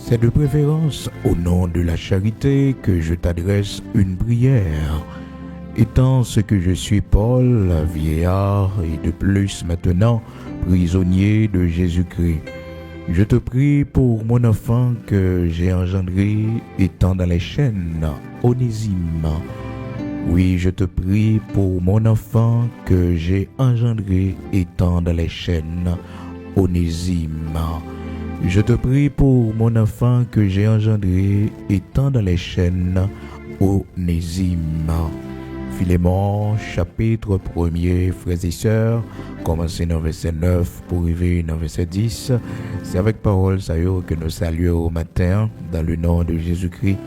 C'est de préférence au nom de la charité que je t'adresse une prière. Étant ce que je suis Paul, vieillard et de plus maintenant prisonnier de Jésus-Christ, je te prie pour mon enfant que j'ai engendré étant dans les chaînes, Onésime. Oui, je te prie pour mon enfant que j'ai engendré étant dans les chaînes, Onésime. Je te prie pour mon enfant que j'ai engendré étant dans les chaînes, Onésime. Philémon, chapitre 1er, frères et sœurs, commencez dans verset 9 pour arriver dans verset 10. C'est avec parole que nous saluons au matin dans le nom de Jésus-Christ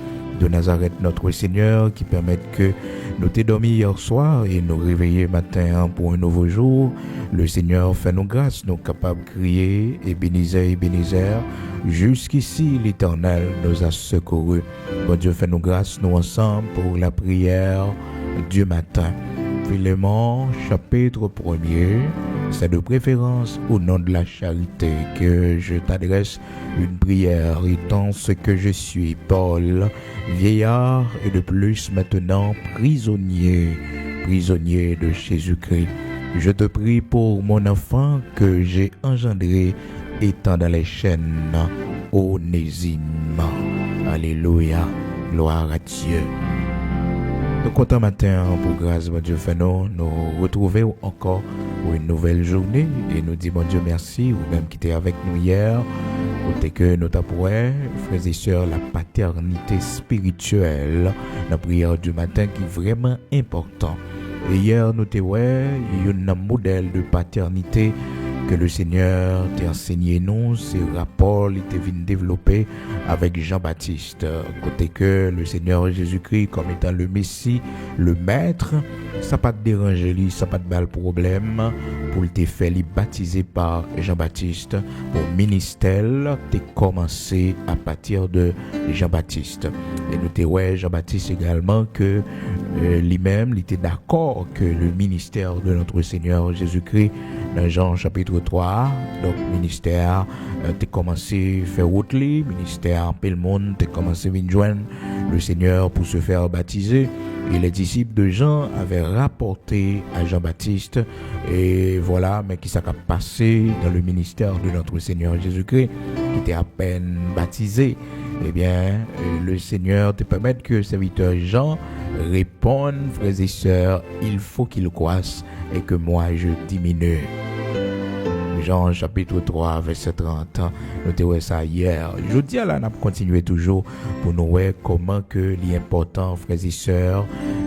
de Nazareth, notre Seigneur, qui permettent que nous t'ayons dormi hier soir et nous réveiller matin pour un nouveau jour. Le Seigneur fait nos grâces, nous capables de crier, Ebenezer, jusqu'ici l'Éternel nous a secourus. Bon Dieu, fait nos grâces, nous ensemble pour la prière du matin. Philémon, chapitre 1er, c'est de préférence au nom de la charité que je t'adresse une prière, étant ce que je suis, Paul, vieillard et de plus maintenant prisonnier de Jésus-Christ. Je te prie pour mon enfant que j'ai engendré étant dans les chaînes, Onésime. Alléluia, gloire à Dieu. Nous comptons matin pour grâce, mon Dieu, fait nous retrouver encore pour une nouvelle journée et nous disons, mon Dieu, merci, ou même qui était avec nous hier, côté que nous t'apprends, frères et sœurs, la paternité spirituelle, la prière du matin qui est vraiment important. Et hier, nous t'avons un modèle de paternité que le Seigneur t'a enseigné nous, c'est rapport qu'il t'a venu développer avec Jean-Baptiste. Côté que le Seigneur Jésus-Christ, comme étant le Messie, le Maître, ça pas te déranger, ça pas te mal problème pour te faire baptiser par Jean-Baptiste. Au ministère, t'es commencé à partir de Jean-Baptiste. Et nous t'es Jean-Baptiste également que lui-même, il était d'accord que le ministère de notre Seigneur Jésus-Christ, dans Jean chapitre 3, donc ministère, t'es commencé à faire route, ministère, peu le monde, t'es commencé à venir joindre le Seigneur pour se faire baptiser. Et les disciples de Jean avaient rapporté à Jean-Baptiste, et voilà, mais qui s'est passé dans le ministère de notre Seigneur Jésus-Christ, qui était à peine baptisé. Eh bien, le Seigneur te permet que le serviteur Jean réponde, frères et sœurs, il faut qu'il croisse et que moi je diminue. Jean chapitre 3 verset 30, nous avons ça hier. Je dis là, nous continuons toujours pour nous voir comment que l'important, frères et sœurs,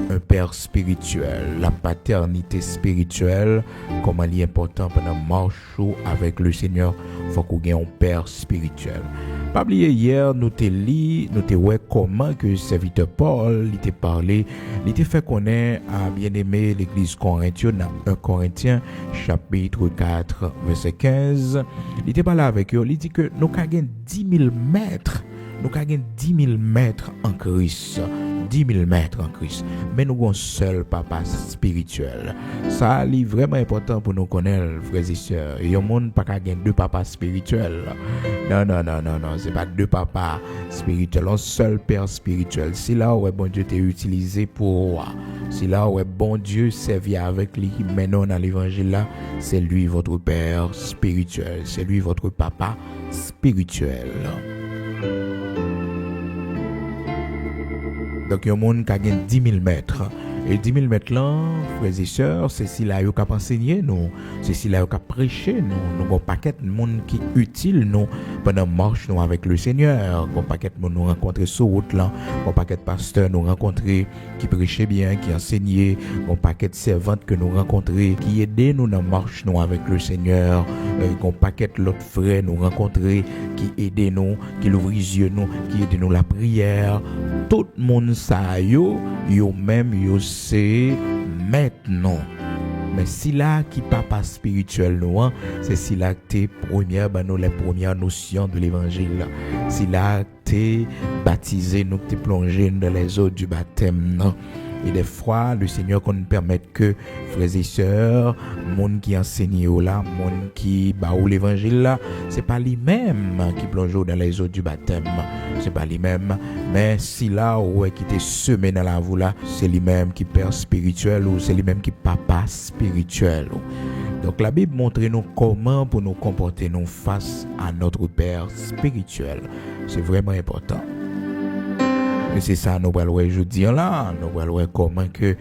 un père spirituel, la paternité spirituelle, comment l'important pendant marche avec le Seigneur, il faut qu'on ait un père spirituel. Pas oublier hier, nous t'ai lu, nous t'ai vu comment que le serviteur Paul, il t'a parlé, il t'a fait connaître à bien-aimé l'église corinthienne, dans 1 Corinthiens, chapitre 4, verset 15. Il t'a parlé avec eux, il dit que nous avons 10 000 mètres, nous avons 10 000 mètres en Christ. 10 000 mètres en Christ. Mais nous avons un seul papa spirituel. Ça est vraiment important pour nous connaître, frères et sœurs. Il y a un monde pas qu'à deux papas spirituels. Non. C'est pas deux papas spirituels. Un seul père spirituel. C'est là où bon Dieu t'a utilisé pour. C'est là où bon Dieu servi avec lui. Maintenant dans l'évangile là, c'est lui votre père spirituel. C'est lui votre papa spirituel. Donc, il y a un monde qui a 10 000 mètres. Et 10 000 mètres là, frères et sœurs, c'est si là, il y a enseigné nous. C'est si là, il y a prêché nous. Nous avons un paquet de monde qui est utile nous pendant marche nous avec le Seigneur. Nous avons un paquet de monde nous rencontrer sur route là. Un paquet de pasteurs nous rencontrer qui prêchaient bien, qui enseignaient. Un paquet de servantes que nous rencontrer qui aidaient nous dans marche nous avec le Seigneur. Un paquet de l'autre frère nous rencontrer qui aidaient nous, qui l'ouvrir les yeux nous, qui aidaient nous la prière. Tout le monde ça yo même yo c'est maintenant. Mais si là qui papa spirituel nous, c'est si là que t'es première, nous les premières notions de l'évangile. Si là t'es baptisé, nous t'es plongé dans les eaux du baptême. Et des fois, le Seigneur qu'on nous permette que, frères et sœurs, monde qui enseigne là, monde qui baou l'évangile là, c'est pas lui-même qui plonge dans les eaux du baptême. C'est pas lui-même. Mais si là, ouais, qui t'est semé dans la voie là, c'est lui-même qui père spirituel ou c'est lui-même qui papa spirituel. Donc la Bible montre nous comment pour nous comporter nous face à notre Père spirituel. C'est vraiment important. Et c'est ça nous allons aujourd'hui là, nous allons comment que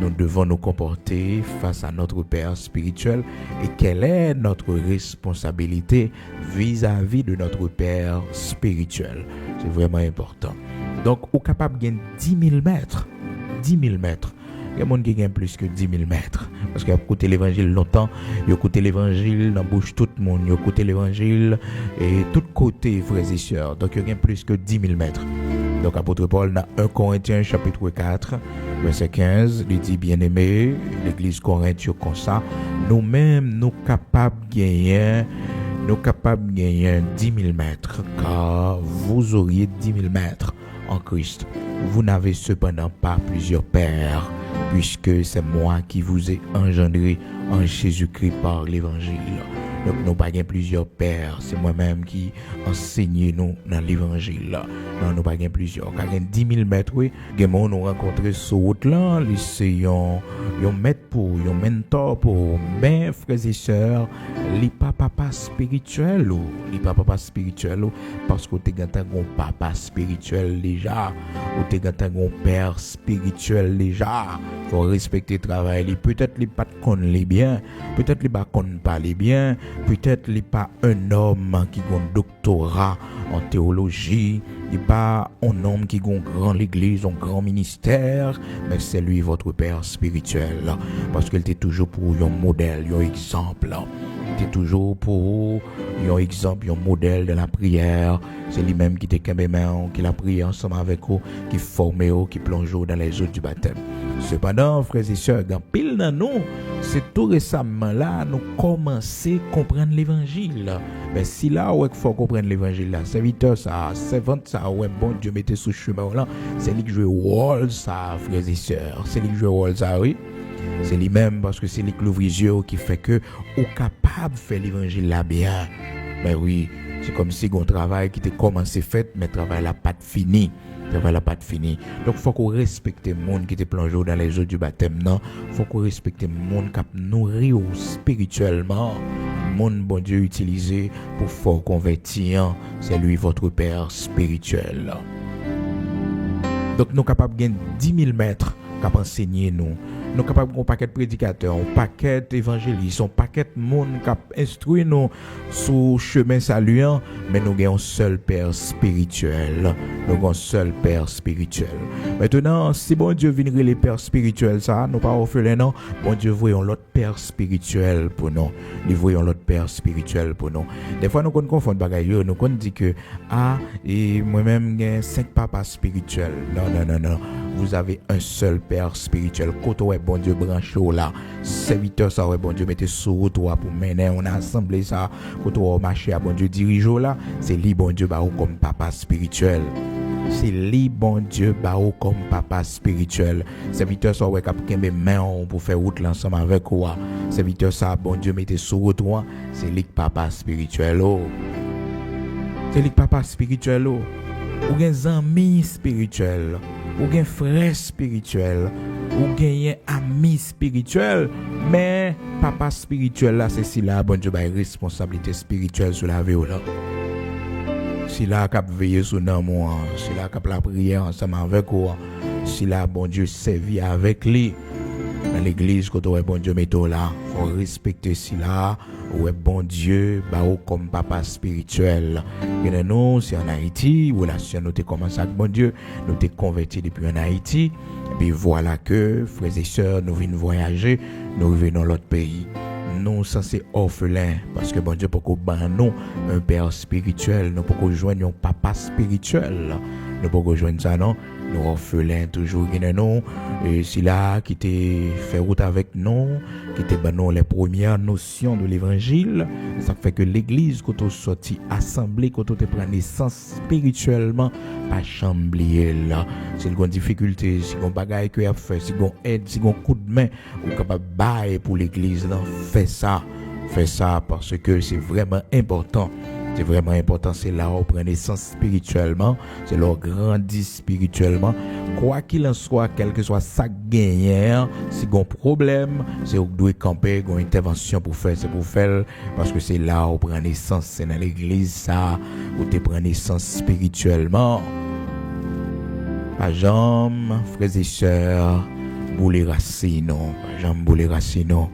nous devons nous comporter face à notre Père spirituel et quelle est notre responsabilité vis-à-vis de notre Père spirituel. C'est vraiment important. Donc, on est capable de gagner 10 000 mètres. 10 000 mètres. Il y a des gens qui gagnent plus que 10 000 mètres. Parce qu'ils ont écouté l'évangile longtemps. Ils ont écouté l'évangile dans la bouche tout le monde. Ils ont écouté l'évangile et tout côté, frères et sœurs. Donc, ils gagnent plus que 10 000 mètres. Donc, apôtre Paul, dans 1 Corinthiens, chapitre 4, verset 15, il dit, bien-aimé, l'église Corinthienne comme ça, nous-mêmes, nous capables de gagner 10 000 mètres, car vous auriez 10 000 mètres en Christ. Vous n'avez cependant pas plusieurs pères, puisque c'est moi qui vous ai engendré en Jésus-Christ par l'évangile. Donc, nous n'avons pas plusieurs pères. C'est moi-même qui enseigne nous dans l'évangile. Non, nous n'avons pas plusieurs. Car il y a 10 000 mètres, oui. Nous nous rencontrés sur route là. C'est un maître pour, un mentor pour. Mais, frères et sœurs, les papa spirituel ou les papa spirituel parce que tu as un papa spirituel déjà. Ou tu as un père spirituel déjà. Il faut respecter le travail. Peut-être les pas connaissent bien. Peut-être les pas connaissent pas les bien. Peut-être il n'est pas un homme qui a un doctorat en théologie, il n'est pas un homme qui a un grand l'église, un grand ministère, mais c'est lui votre père spirituel, parce qu'il était toujours pour un modèle, un exemple. Il était toujours pour un exemple, un modèle de la prière. C'est lui-même qui était qui a prié ensemble avec vous, qui formait vous, qui plonge dans les eaux du baptême. Cependant, frères et sœurs, dans pile dans nous, c'est tout récemment là, nous commençons à comprendre l'évangile. Mais si là, il faut comprendre l'évangile là, serviteur ça, servante ça, ouais, bon Dieu mettez sous chemin là, c'est lui qui joue rôle ça, frères et sœurs. C'est lui qui joue rôle ça, oui. C'est lui-même parce que c'est lui qui l'ouvre les yeux qui fait que on capable de faire l'évangile là bien. Mais oui, c'est comme si on travail qui était commencé fait, mais le travail là pas fini. La pas fini. Donc, il faut qu'on respecte le monde qui te plonge dans les eaux du baptême. Non, il faut qu'on respecte le monde qui nourrit spirituellement. Le monde, bon Dieu, utilisé pour fort convertir. C'est lui, votre Père spirituel. Donc, nous sommes capables de gagner 10 000 mètres qui enseigner nous. Nous sommes capables de paquet de prédicateurs, un paquet d'évangélistes, un paquet de monde qui instruit nous sur le chemin saluant, mais nous avons un seul Père spirituel. Nous avons un seul Père spirituel. Maintenant, si bon Dieu vient les pères spirituels, ça, nous pas offrir non, bon Dieu voyons l'autre Père spirituel pour nous. Nous voyons l'autre Père spirituel pour nous. Des fois, nous confondons bagaille, nous dit que, et moi-même, j'ai 5 papas spirituels. Non. Vous avez un seul Père spirituel. Quand ouais, bon Dieu branché là, serviteur ça ouais, bon Dieu mettez sur toi pour mener on a assemblé ça. Quand on marché à bon Dieu dirige là, c'est lui bon Dieu bah comme papa spirituel. C'est lui bon Dieu bah comme papa spirituel. Serviteur ça ouais cap kembe main pour faire route ensemble avec toi. Serviteur ça bon Dieu mettez sur toi, c'est lui papa spirituel. C'est lui papa spirituel. Ou gen amis spirituel. Ou gen frère spirituel, ou gen ami spirituel, mais papa spirituel là, c'est si là, bon Dieu, bah, responsabilité spirituelle sur la vie là. Si là, cap veiller sur nous, si là, cap la prière ensemble avec vous, si là, bon Dieu, servi avec lui. Dans l'église, quand on est bon Dieu, mettons là, faut respecter si là, ou est bon Dieu, bah, comme papa spirituel. Et nous, c'est en Haïti, relation nous t'es commencé avec bon Dieu, nous t'es convertis depuis en Haïti, et puis voilà que, frères et sœurs, nous venons voyager, nous revenons dans l'autre pays. Nous, ça c'est orphelin, parce que bon Dieu, pour qu'on ban nous, un père spirituel, nous pour qu'on joigne un papa spirituel. Nous pour qu'on joigne ça, non? nous orphelins toujours qui nous et c'est là qui t'est fait route avec nous, qui t'est nous les premières notions de l'évangile. Ça fait que l'église quand on sorti assemblée, quand on te prend naissance spirituellement, pas chamblier là. C'est une difficulté, si on bagaille que a fait, si on aide, si on coup de main ou capable bailler pour l'église là, fais ça parce que c'est vraiment important. C'est vraiment important, c'est là où on prend naissance spirituellement, c'est là où on grandit spirituellement. Quoi qu'il en soit, quel que soit ça gagnant, si on a un problème, c'est où on doit camper, une intervention pour faire, c'est pour faire, parce que c'est là où on prend naissance, c'est dans l'église, ça, où tu prends naissance spirituellement. Pas jambe, frères et sœurs, bouler racines, pas jambe bouler racines. Non,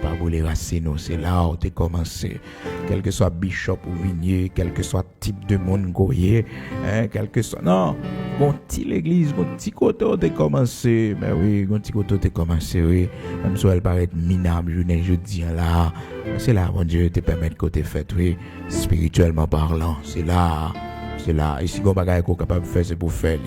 pas pour les racines, c'est là où tu as commencé. Quel que soit bishop ou vignier, quel que soit type de monde goyer, quel que soit. Non, bon, petit l'église, bon, petit côté où tu as commencé. Mais oui, bon, petit côté où tu as commencé, oui. Même si elle paraît minable, je dis là. C'est là, mon Dieu, te permet de côté fait, oui. Spirituellement parlant, c'est là. Et si on bagaille qu'on est capable de faire, c'est pour faire.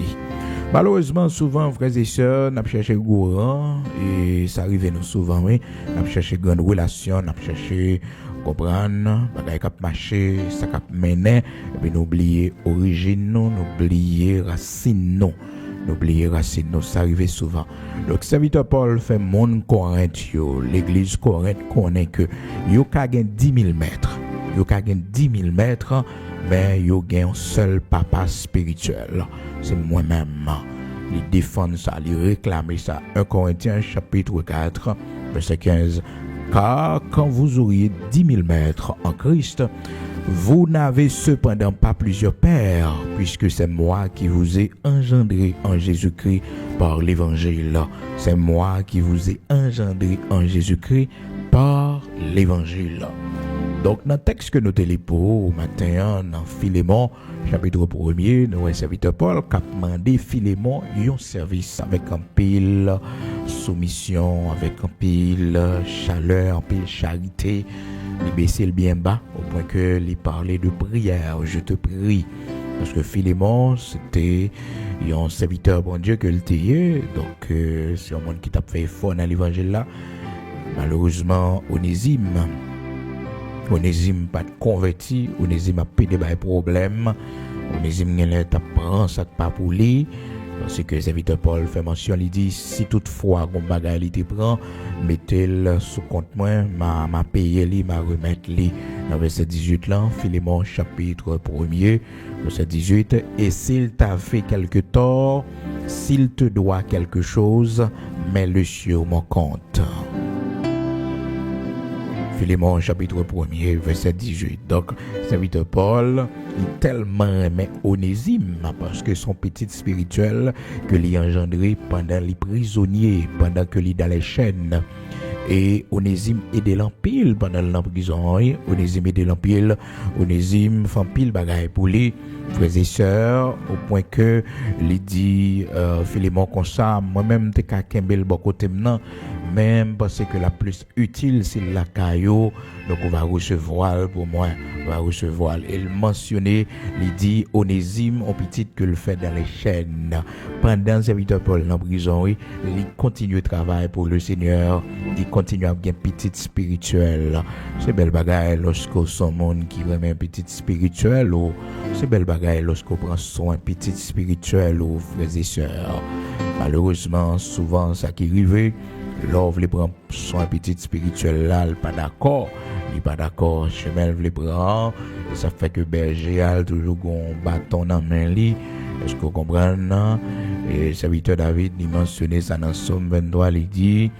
Malheureusement, souvent, frères et sœurs, nous cherchons gourand et ça arrive nous souvent, oui. Nous cherchons grande relation, nous cherchons comprendre, bagaille cap marcher, ça cap mener, et puis nous oublier origine, nous oublier racine, nous, ça arrive souvent. Donc, serviteur Paul fait monde Corinthe, l'église Corinthe connaît que yo ka gen 10 000 mètres. Yo ka gen 10 000 mètres, mais yo gen un seul papa spirituel. C'est moi-même. Il défend ça, il réclame ça. 1 Corinthiens chapitre 4, verset 15. Car quand vous auriez 10 000 mètres en Christ, vous n'avez cependant pas plusieurs pères, puisque c'est moi qui vous ai engendré en Jésus-Christ par l'évangile. C'est moi qui vous ai engendré en Jésus-Christ par l'évangile. Donc, dans le texte que nous te lisons au matin, dans Philémon, chapitre 1er, nous avons serviteur Paul qui a demandé Philémon un service avec un pile soumission, avec un pile chaleur, un pile charité. Il baissait le bien bas au point que il parlait de prière. Je te prie. Parce que Philémon, c'était un serviteur bon Dieu que le tayait. Donc, c'est un monde qui t'a fait fort dans l'évangile là. Malheureusement, Onésime pas converti, Onésime a pédé des problèmes, Onésime prend ça pas pour lui, parce que serviteur Paul fait mention, il dit si toutefois on bagaille il te prend, mettez-le sous compte moi, m'a payé lui, m'a remettre lui. Dans verset 18 là, Philémon chapitre 1er, verset 18, et s'il t'a fait quelque tort, s'il te doit quelque chose, mets-le sur mon compte. Philémon chapitre 1er, verset 18. Donc, serviteur Paul, il tellement aimait Onésime parce que son petit spirituel que l'y engendré pendant les prisonniers, pendant que l'y dans les chaînes. Et Onésime aidait l'empile pendant l'emprisonnement. Onésime aidait l'empile. Onésime fait pile bagaille pour lui, frères et sœurs, au point que il dit Philémon comme ça, moi-même t'es qu'à kembel bon côté maintenant. Même parce que la plus utile c'est la caillou, donc on va recevoir pour moi, on va recevoir. Il mentionnait, il dit Onésime, on petit que le fait dans les chaînes. Pendant serviteur Paul en prison, il continue de travailler pour le Seigneur, il continue à bien petit spirituel. C'est belle bagaille lorsqu'on son monde qui remet un petit spirituel, ou c'est belle bagaille lorsqu'on prend soin petit spirituel, ou frères et sœurs. Malheureusement, souvent ça qui arrive. L'homme veut prendre son petit spirituel là, il pas d'accord. Chemin veut prendre, et ça fait que berger a toujours un bâton dans main li. Est-ce que vous comprenez? Et serviteur David il mentionnait ça dans Somme 23, il dit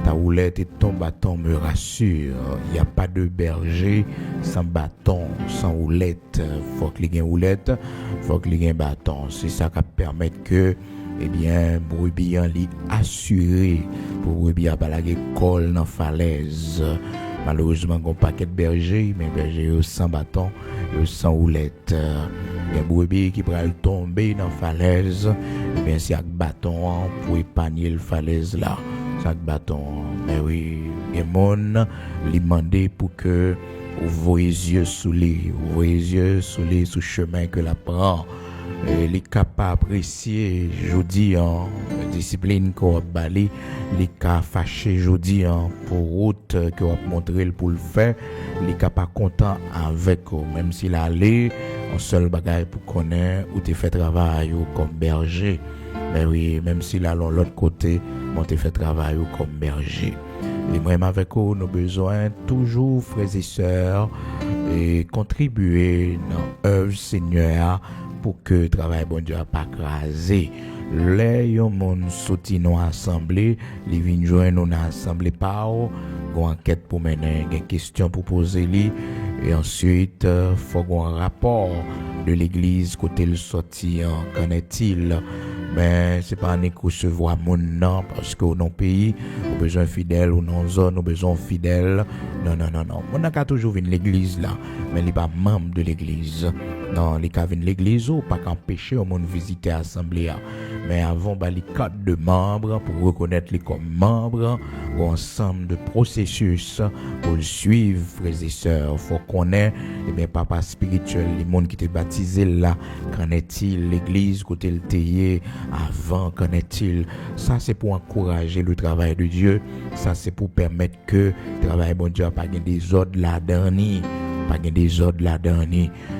ta houlette et ton bâton me rassurent. Il n'y a pas de berger sans bâton, sans houlette. Faut qu'il y ait une houlette, faut qu'il y ait un bâton. C'est ça qui permet que eh bien, brebis en li assuré pour brebis à pas la colle dans falaise. Malheureusement, on paquet de berger, mais berger sans bâton, sans houlette. Il y a brebis qui pourrait tomber dans falaise, eh bien, c'est avec bâton pour épargner le falaise là. C'est avec bâton. Mais oui, il y a monde lui demander pour que vous voyez yeux sous les, sous chemin que la prend. les capables apprécier jeudi en discipline qu'on a balé, les cas fâchés jeudi en pour route qu'on a montré pour le faire, les cas pas content avec eux, même s'il allait en seul bagage pour connaître ou te fait travail ou comme berger. Mais oui, même s'il allait de l'autre côté, on te fait travail ou comme berger. Et même avec eux, nous avons besoin toujours, frères et sœurs, et contribuer dans l'œuvre Seigneur pour que le travail bon Dieu n'a pas crasé. Les gens sorti dans l'assemblée, les vignes joindre dans l'assemblée par une enquête pour mener, une question pour poser lui, et ensuite faut un rapport de l'église côté le sorti, qu'en est-il? Mais c'est pas un recevoir mon nom parce que dans pays, on a besoin fidèle ou dans zone, on a besoin fidèle. Non. On a toujours vu l'église là, mais il n'est pas membre de l'église. Non, les cas viennent l'église ou pas qu'empêcher au monde visiter l'assemblée. Mais avant, les cadres de membres pour reconnaître les comme membres ou ensemble de processus pour le suivre, frères et sœurs. Faut connaître, papa spirituel, les monde qui étaient baptisés là, qu'en est-il, l'église, côté le théier, avant, qu'en est-il? Ça, c'est pour encourager le travail de Dieu. Ça, c'est pour permettre que le travail de Dieu n'a pas des ordres là-dedans. Pas des ordres là-dedans.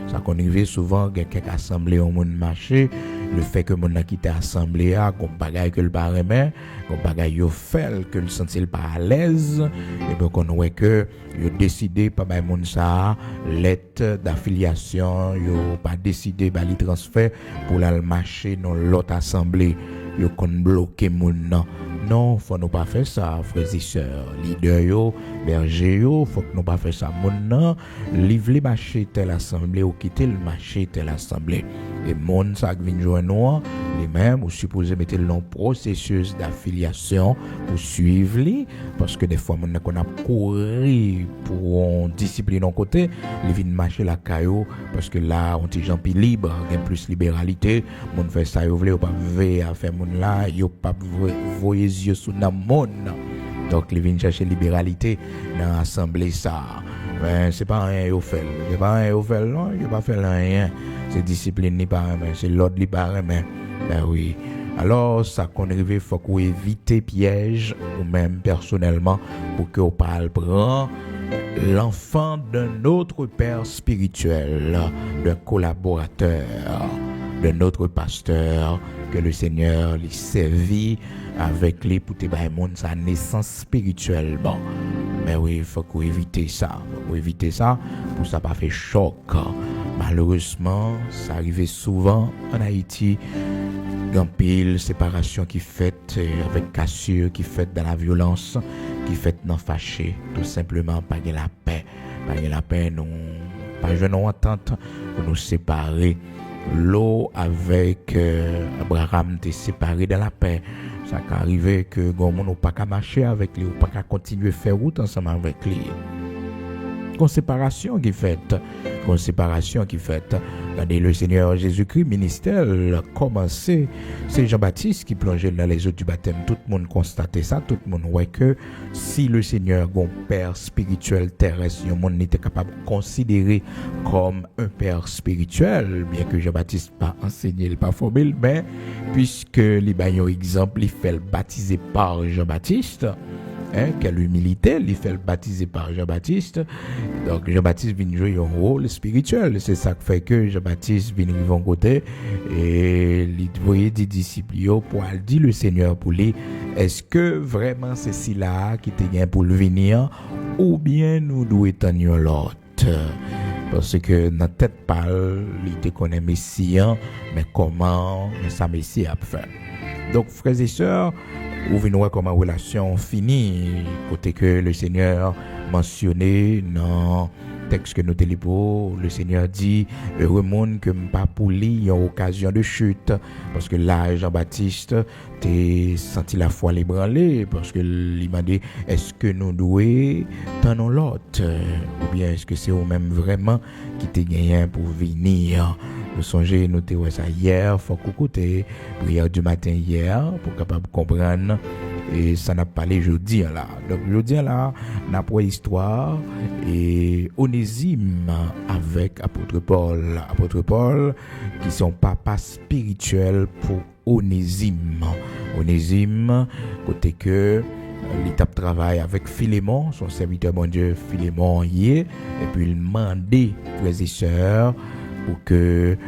Ça qu'on arrive souvent, quelques assemblées au monde marché, le fait que mon a quitté l'assemblée, qu'on bagaille que le parlement, qu'on bagaille yo fait, que le sentit pas à l'aise, et bien qu'on voit que yo décidé pas bay moun ça lettre d'affiliation, yo pas décidé ba li transfert pour la marcher dans l'autre assemblée, yo kon bloquer moun nan. Non, faut nous pas faire ça, frères et sœurs. Leader yo, berger yo, faut que nous pas faire ça. Moun nan, livre les marché telle assemblée ou quitter le marché telle assemblée. Et moun ça qui vient joindre les mêmes ou supposé mettre le long processus d'affiliation pour suivre li parce que des fois moun qu'on a couru pour on discipline en côté, les vinn marcher la caillou parce que là on ti gens plus libre, gain plus libéralité, moun fait ça yo vle ou pas veiller à faire moun là, yo pas voyer yeux sous dans monde. Donc les vinn chercher libéralité dans l'assemblée ça. Ben c'est pas rien yo fait. C'est pas rien yo fait non, yo pas fait rien. C'est discipline ni pas mais c'est l'ordre li pas mais ben oui. Alors ça qu'on arrive faut qu'on éviter piège ou même personnellement pour que on parle prend l'enfant d'un autre père spirituel, d'un collaborateur, d'un autre pasteur que le Seigneur lui servit avec lui pour te bailler monde sa naissance spirituelle. Bon, mais oui, il faut qu'on évite ça. Pour éviter ça, pour ça pas fait choc. Malheureusement, ça arrivait souvent en Haïti. Grand pile séparation qui fait avec cassure, qui fait dans la violence, qui fait dans fâché, tout simplement pas de la paix. Pas de la paix, nous pas jeune entente pour nous séparer. L'eau avec Abraham t'est séparé de la paix. Ça qui arrivé que gon moun ou pas qu'à marcher avec lui ou pas qu'à continuer faire route ensemble avec lui. Séparation qui fait. Regardez le Seigneur Jésus-Christ ministère commencé, c'est Jean-Baptiste qui plongeait dans les eaux du baptême. Tout le monde constatait ça, tout le monde voit que si le Seigneur un père spirituel terrestre, le monde n'était capable de considérer comme un père spirituel, bien que Jean-Baptiste pas enseigné, pas formé, mais puisque les baillons exemple, il fait le baptiser par Jean-Baptiste. Quelle humilité, il fait le baptiser par Jean-Baptiste. Donc Jean-Baptiste vient jouer un rôle spirituel. C'est ça qui fait que Jean-Baptiste vient arriver en côté et il voyait des disciples pour dire le Seigneur pour lui. Est-ce que vraiment c'est ci là qui te gagne pour le venir ou bien nous devons tenir l'autre? Parce que notre tête parle, il te connaît Messie, mais comment ça Messie a fait? Donc frères et sœurs, ou venez voir comment relation finie côté que le Seigneur mentionné dans texte que nous télépo, le Seigneur dit heureux monde que pas pour lui en occasion de chute parce que là Jean-Baptiste t'es senti la foi l'ébranler parce que il m'a dit est-ce que nous devons tendre l'autre ou bien est-ce que c'est eux même vraiment qui t'es gagné pour venir. Nous songez nous t'es ça hier faut écouter prière du matin hier pour capable comprendre et ça n'a pas parlé jeudi là. Donc jeudi là, n'a pas histoire et Onésime avec apôtre Paul qui sont papa spirituel pour Onésime. Onésime côté que l'étape travail avec Philémon, son serviteur bon Dieu Philémon y est, et puis il demandait frères et sœurs pour que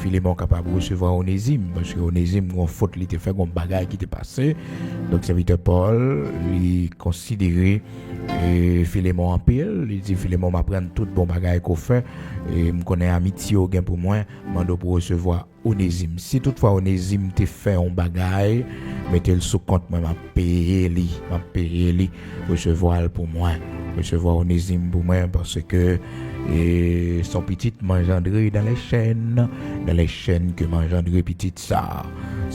Philémon capable de recevoir Onésime, parce que Onésime en faute il était fait un bagage qui était passé. Donc serviteur Paul il considérait Philémon en pile, il dit Philémon m'apprendre tout bon bagage qu'on fait et me connaît amitié au gain pour moi, mando pour recevoir Onésime. Si toutefois Onésime te fait un bagage, mettez le sous compte moi m'a payé li recevoir pour moi, recevoir Onésime pour moi parce que et son petit m'engendré dans les chaînes que m'engendré petit ça,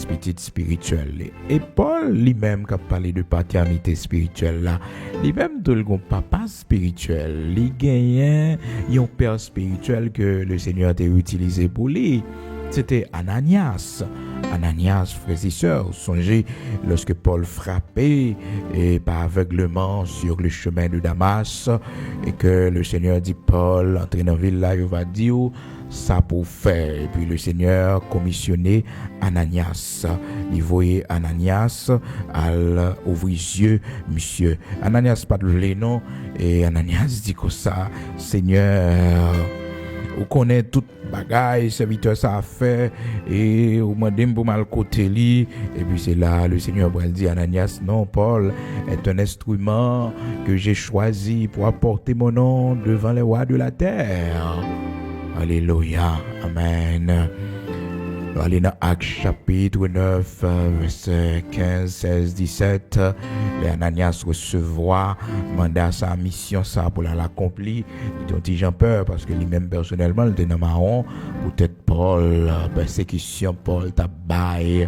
petit spirituel. Et Paul lui-même qui a parlé de paternité spirituelle là, lui-même tout le papa spirituel, il gagne un père spirituel que le Seigneur a utilisé pour lui. C'était Ananias, frères et sœurs, songez lorsque Paul frappait et par aveuglement sur le chemin de Damas et que le Seigneur dit Paul, entrez dans la ville là, il va dire ça pour faire. Et puis le Seigneur commissionnait Ananias. Il voyait Ananias à ouvrir les yeux, monsieur. Ananias pas de le non et Ananias dit comme ça, Seigneur, vous connaissez tout bagaille, serviteur ça a fait et vous demandez pour mal côté li et puis c'est là le Seigneur dit Ananias non, Paul est un instrument que j'ai choisi pour apporter mon nom devant les rois de la terre. Alléluia, amen. Allez dans Actes chapitre 9, verset 15, 16, 17. Les Ananias recevoir mandat sa mission ça pour l'accomplir. Il dit Jean peur parce que lui-même personnellement il était dans marron. Peut-être Paul, persécution, Paul tabaille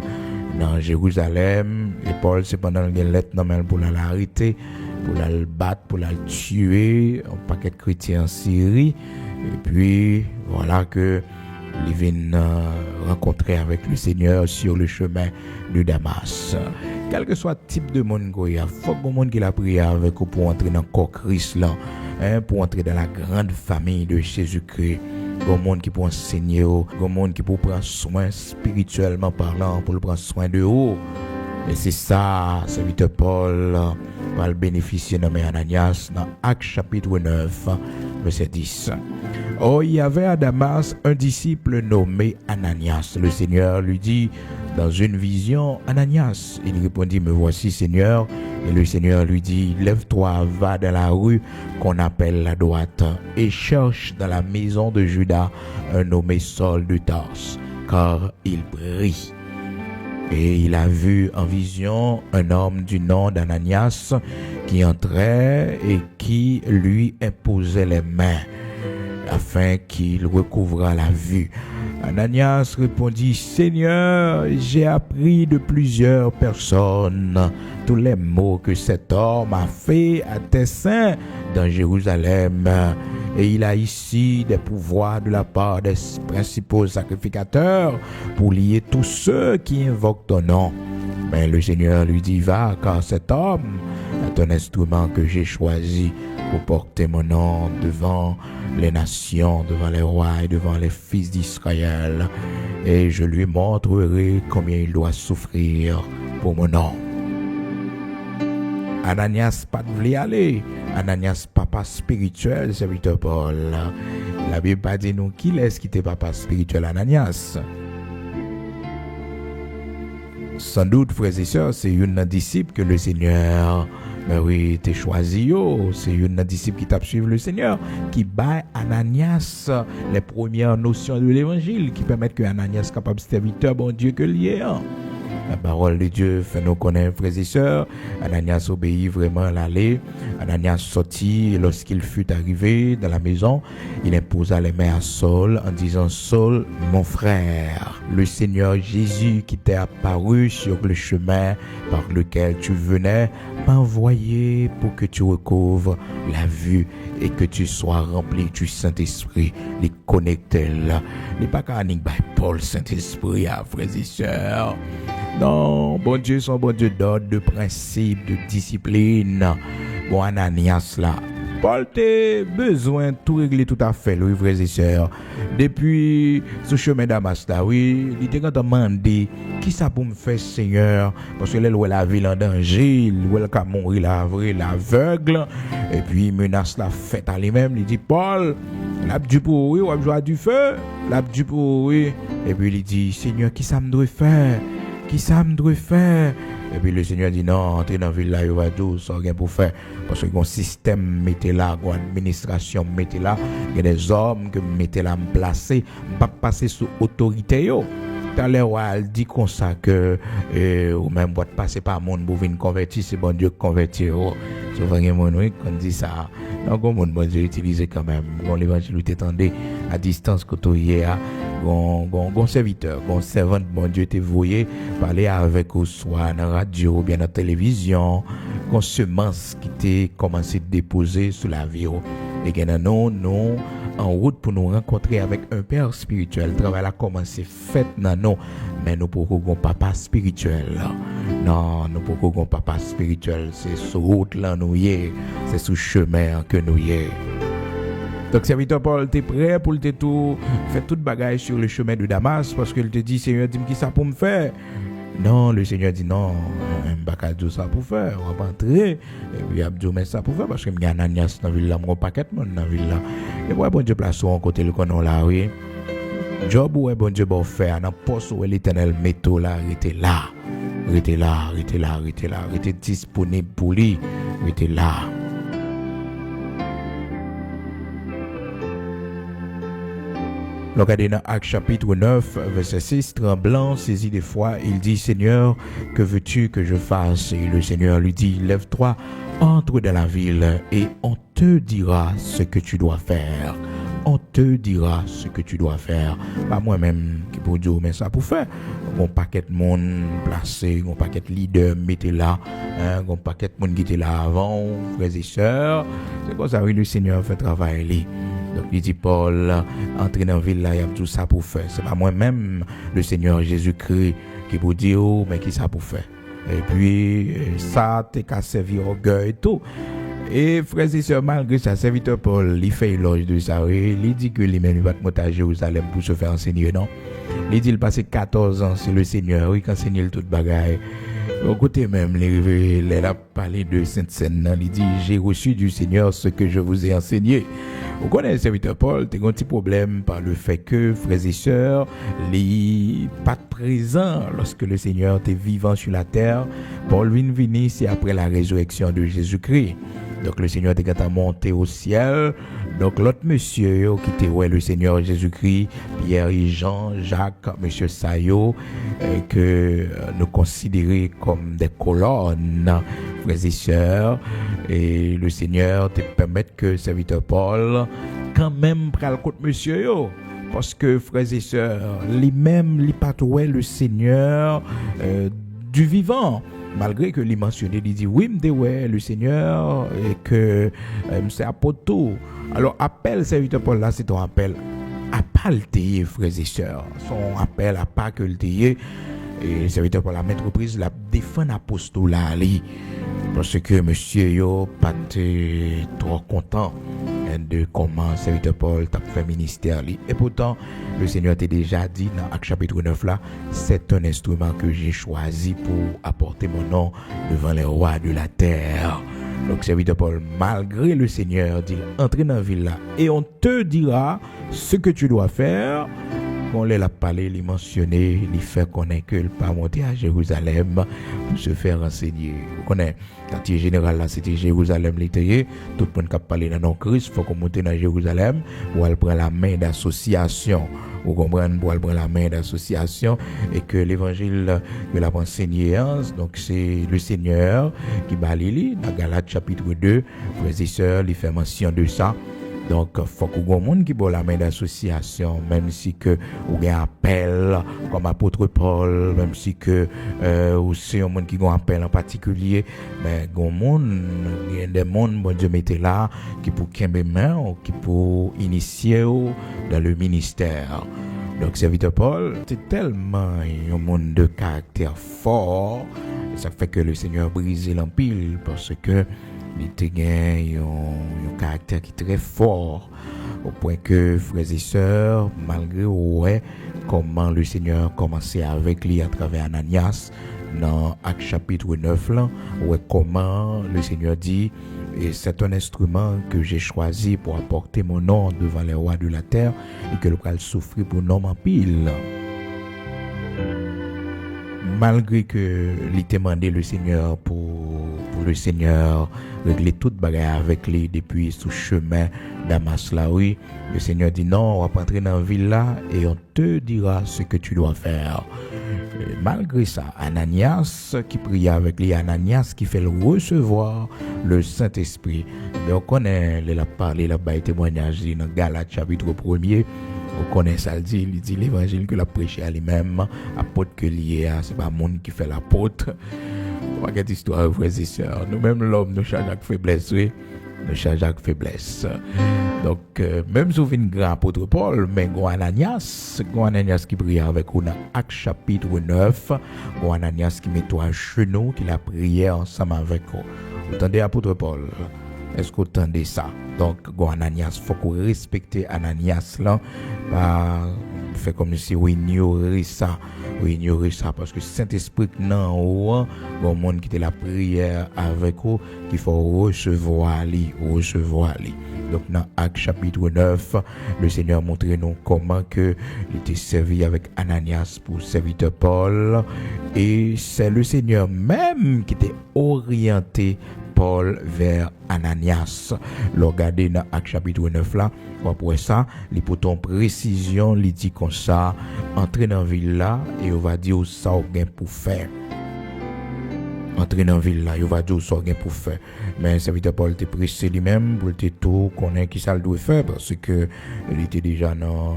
dans Jérusalem. Et Paul cependant il lettre dans pour l'arrêter, pour la battre, pour la tuer. Un paquet de chrétiens en Syrie. Et puis voilà que il vient rencontrer avec le Seigneur sur le chemin de Damas. Quel que soit le type de monde qu'il y a, il faut que le monde qui a prié avec vous pour entrer dans le corps Christ là, pour entrer dans la grande famille de Jésus-Christ. Le monde qui peut enseigner, le monde qui peut prendre soin spirituellement parlant, pour prendre soin de vous. Et c'est ça, serviteur Paul va le bénéficier de Ananias dans Actes chapitre 9, verset 10. Oh, il y avait à Damas un disciple nommé Ananias. Le Seigneur lui dit dans une vision, Ananias. Il répondit, me voici Seigneur. Et le Seigneur lui dit, lève-toi, va dans la rue qu'on appelle la droite et cherche dans la maison de Judas un nommé Saul de Tarse, car il prie. Et il a vu en vision un homme du nom d'Ananias qui entrait et qui lui imposait les mains afin qu'il recouvrât la vue. Ananias répondit, Seigneur, j'ai appris de plusieurs personnes tous les maux que cet homme a fait à tes saints dans Jérusalem. Et il a ici des pouvoirs de la part des principaux sacrificateurs pour lier tous ceux qui invoquent ton nom. Mais le Seigneur lui dit, va, car cet homme est un instrument que j'ai choisi pour porter mon nom devant les nations, devant les rois et devant les fils d'Israël. Et je lui montrerai combien il doit souffrir pour mon nom. Ananias pas de voulu aller. Ananias papa spirituel, serviteur Paul. La Bible pas dit nous qui est-ce qui était papa spirituel Ananias. Sans doute, frères et sœurs, c'est une disciple que le Seigneur, mais oui, t'es choisi, c'est une disciple qui t'a suivi le Seigneur, qui bat Ananias les premières notions de l'évangile, qui permettent que Ananias soit capable de serviteur, bon Dieu, que lié. La parole de Dieu fait nous connaître, frères et sœurs. Ananias obéit vraiment à l'aller. Ananias sortit lorsqu'il fut arrivé dans la maison. Il imposa les mains à Saul en disant, Saul, mon frère, le Seigneur Jésus qui t'est apparu sur le chemin par lequel tu venais m'a envoyé pour que tu recouvres la vue et que tu sois rempli du Saint-Esprit. Les connectés là. Les pas qu'à Paul Saint-Esprit, frères et sœurs. Non, bon Dieu, son bon Dieu d'ordre, de principe, de discipline. Bon, Ananias là. Paul t'a besoin de tout régler tout à fait, oui, frères et sœurs. Depuis ce chemin Damas là, oui, il était demandé qui ça pour me faire, Seigneur, parce que là, où la ville en danger, où elle a mourir l'aveugle, et puis il menace la fête à lui-même. Il dit, Paul, l'a du pour oui, ou a besoin du feu, l'a du pour oui. Et puis il dit, Seigneur, qui ça me doit faire? Qui ça me doit faire? Et puis le Seigneur dit non, entrez dans la ville là, il va tout, ça rien pour faire. Parce que un système mettez là, une administration mettez là, il y a des hommes que mettez là, me placer, pas passer sous autorité yo. Tout à l'heure, elle dit comme ça que, ou même, boîte passer par monde pour venir convertir, c'est bon Dieu convertir. C'est vraiment, oui, qu'on dit ça. Donc, bon Dieu utilisé quand même. Bon, l'évangile est étendu à distance, quand on y est, bon serviteur, bon servant, bon Dieu t'est voué, parler avec ou soit dans la radio, bien dans la télévision, bon semence qui t'est commencé de déposer sous la vie. Et bien, non, en route pour nous rencontrer avec un père spirituel. Le travail a commencé fait dans nous, mais nous pour qu'on papa spirituel. Non, nous pour qu'on papa spirituel, c'est sur route là nous y est, c'est sur chemin que nous y est. Donc serviteur Paul, t'es prêt pour te tout faire toute bagage sur le chemin de Damas parce qu'il te dit Seigneur, dis-moi qui ça pour me faire. Non, le Seigneur dit non, je ne vais pas ça pour faire, on va pas entrer. Et puis, Abdou, mais ça pour faire parce que je suis Ananias dans la ville là, mon paquet dans la ville là. Et moi, bon Dieu, place en côté le canon là, oui. Job, ouais, bon Dieu, bon faire, dans le poste où l'éternel métaux là, restez là, restez disponible pour lui, restez là. Regardez dans Actes chapitre 9, verset 6, tremblant, saisi de foi, il dit, Seigneur, que veux-tu que je fasse? Et le Seigneur lui dit, lève-toi, entre dans la ville et on te dira ce que tu dois faire. On te dira ce que tu dois faire. Pas moi-même qui pour dire, mais ça pour faire. Un paquet de monde placé, un paquet de leaders mettez là, un paquet de monde qui était là avant, frères et sœurs. C'est comme ça que le Seigneur fait travailler. Donc il dit Paul, entrer dans la ville là, il y a tout ça pour faire. C'est pas moi-même, le Seigneur Jésus-Christ, qui vous dit, oh, mais qui ça pour faire. Et puis, ça, t'es qu'à servir orgueil et tout. Et frères et sœurs, malgré ça, serviteur Paul, il fait éloge de ça. Il dit que lui-même, il va te monter à Jérusalem pour se faire enseigner, non? Il dit qu'il passe 14 ans sur le Seigneur, oui, qu'il enseigne toute bagaille. Au côté même, il a parlé de Sainte-Seine, il dit, j'ai reçu du Seigneur ce que je vous ai enseigné. Vous connaissez le serviteur Paul, tu as un petit problème par le fait que, frères et sœurs, les pas présents lorsque le Seigneur était vivant sur la terre. Paul vient venir, c'est après la résurrection de Jésus-Christ. Donc le Seigneur était monté au ciel. Donc l'autre monsieur qui était le Seigneur Jésus-Christ, Pierre et Jean, Jacques, monsieur Sayo, que nous considérons comme des colonnes, frères et sœurs. Et le Seigneur te permet que le serviteur Paul quand même prenne le compte monsieur yo. Parce que frères et sœurs, lui-même, lui patouait le Seigneur du vivant. Malgré que lui mentionné, il dit oui, ouais, le Seigneur et que c'est apôtre. Alors appel serviteur Paul là, c'est ton appel à pas le tailler, frères et sœurs. Son appel à pas que le tailler. Et le serviteur Paul la mettre prise la défendre apostolat là. Parce que monsieur yo pas trop content de comment le serviteur Paul t'a fait ministère. Et pourtant, le Seigneur t'a déjà dit dans Actes chapitre 9 là, c'est un instrument que j'ai choisi pour apporter mon nom devant les rois de la terre. Donc, le serviteur Paul, malgré le Seigneur, dit, entre dans la ville là et on te dira ce que tu dois faire. On l'a parlé, il mentionné, il fait connaître que le pas monter à Jérusalem pour se faire enseigner. Vous connaissez, quartier général là, c'était Jérusalem l'Italie. Tout le monde qui a parlé dans nos Christ, il faut qu'on monte dans Jérusalem pour aller prendre la main d'association. Vous comprenez, pour aller prendre la main d'association et que l'évangile que l'a enseigné, donc c'est le Seigneur qui va aller dans Galates chapitre 2, frères et sœurs, il fait mention de ça. Donc, il faut que les gens qui ont la main d'association, même si que ou un appel comme apôtre Paul, même si que aussi un monde qui ont un appel en particulier, mais il y a des gens bon Dieu mettez là qui pour qu'un main ou qui pour initier dans le ministère. Donc, serviteur Paul, c'est tellement un monde de caractère fort, et ça fait que le Seigneur brise l'empile parce que il était un caractère qui est très fort, au point que, frères et sœurs, malgré comment le Seigneur commençait avec lui à travers Ananias, dans Actes chapitre 9, là, comment le Seigneur dit, et c'est un instrument que j'ai choisi pour apporter mon nom devant les rois de la terre et que le pral souffrir pour nom en pile. Malgré que il demandé le Seigneur pour le Seigneur régler toute bagarre avec lui depuis ce chemin Damas là, oui, le Seigneur dit non, on va entrer dans la ville là et on te dira ce que tu dois faire. Et malgré ça, Ananias qui prie avec lui, Ananias qui fait le recevoir le Saint-Esprit. Mais on connaît, il a parlé, il a baillé témoignage dans Galates chapitre 1er. On connaît ça, il dit l'évangile que l'a prêché à lui-même, apôtre que lié à, c'est pas le monde qui fait l'apôtre. Pas cette histoire, frères et sœurs. Nous-mêmes, l'homme, nous changeons avec faiblesse, oui. Nous changeons avec faiblesse. Donc, même si vous êtes grand apôtre Paul, mais Ananias qui prie avec nous dans Actes chapitre 9, Ananias qui met toi à genoux, qui la prié ensemble avec vous. Vous entendez apôtre Paul? Est-ce que vous entendez ça? Donc, Ananias, il faut qu'on respecte Ananias là, fait comme si vous ignorez ça, parce que Saint-Esprit non, bon monde qui était la prière avec vous, qu'il faut recevoir lui. Donc, dans Actes chapitre 9, le Seigneur montre nous comment que il était servi avec Ananias pour serviteur Paul, et c'est le Seigneur même qui était orienté Paul vers Ananias. Regardez dans Actes chapitre 9 là, après ça, il pour ton précision, il dit comme ça, entrer dans la ville là et on va dire ça au gain pour faire. Entrer dans la ville là, il va dire ça au gain pour faire. Mais serviteur Paul était pressé lui-même pour te tout connaître qui ça le doit faire parce que il était déjà dans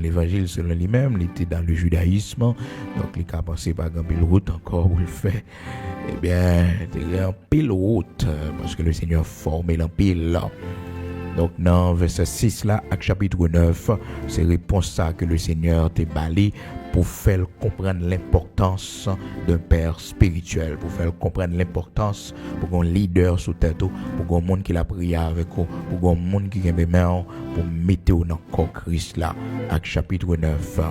l'évangile selon lui-même, il était dans le judaïsme, donc il a pensé par exemple une route encore pour le faire. Eh bien, il en pile route parce que le Seigneur formé l'empile là. Donc, dans verset 6 là, Actes chapitre 9, c'est réponse ça que le Seigneur t'a bali pour faire comprendre l'importance d'un père spirituel, pour faire comprendre l'importance pour un leader sous tête, pour un monde qui l'a prié avec vous, pour un monde qui a besoin pour mettre dans le corps Christ là. Actes chapitre 9.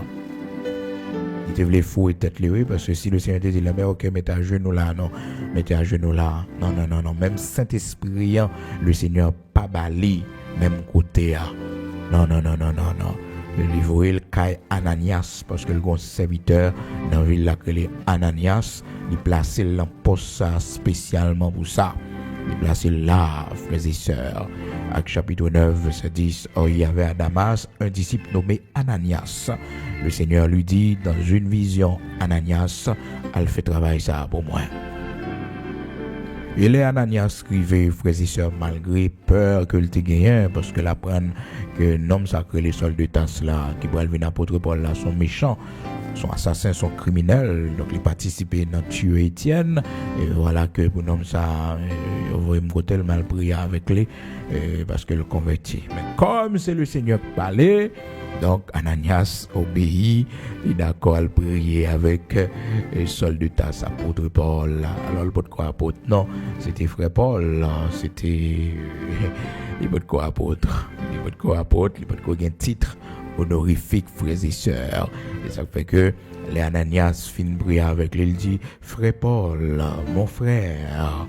Il te voulait fou et tête levée parce que si le Seigneur te dit là, mais ok, mettez à genoux là, non, mettez à genoux là, non, même Saint-Esprit, le Seigneur pas bali, même côté, non. Le livre il caille Ananias parce que le grand serviteur dans la ville là que les Ananias, il place l'emposte spécialement pour ça. Il place là, frères et sœurs. Actes chapitre 9, verset 10. Oh, il y avait à Damas un disciple nommé Ananias. Le Seigneur lui dit dans une vision, Ananias, elle fait travail ça pour moi. Et les Ananias scrivait, frères et sœurs, malgré peur que le gagné, parce que l'apprendre que l'homme sacré, les soldats de tasse là, qui pourraient venir apôtre Paul là, sont méchants, sont assassins, sont criminels, donc ils participaient dans tuer Étienne, et voilà que pour l'homme ça, on va me côté le mal prier avec lui, parce que le converti. Mais comme c'est le Seigneur qui parlait, donc Ananias obéit, il est d'accord à prier avec les soldats de tasse, apôtre Paul. Alors le pot quoi apôtre? Non, c'était frère Paul, c'était les potes quoi apôtre, les potes quoi apôtre, les potes quoi gain titre honorifique, frères et sœurs. Et ça fait que les Ananias finissent prier avec lui, il dit frère Paul, mon frère,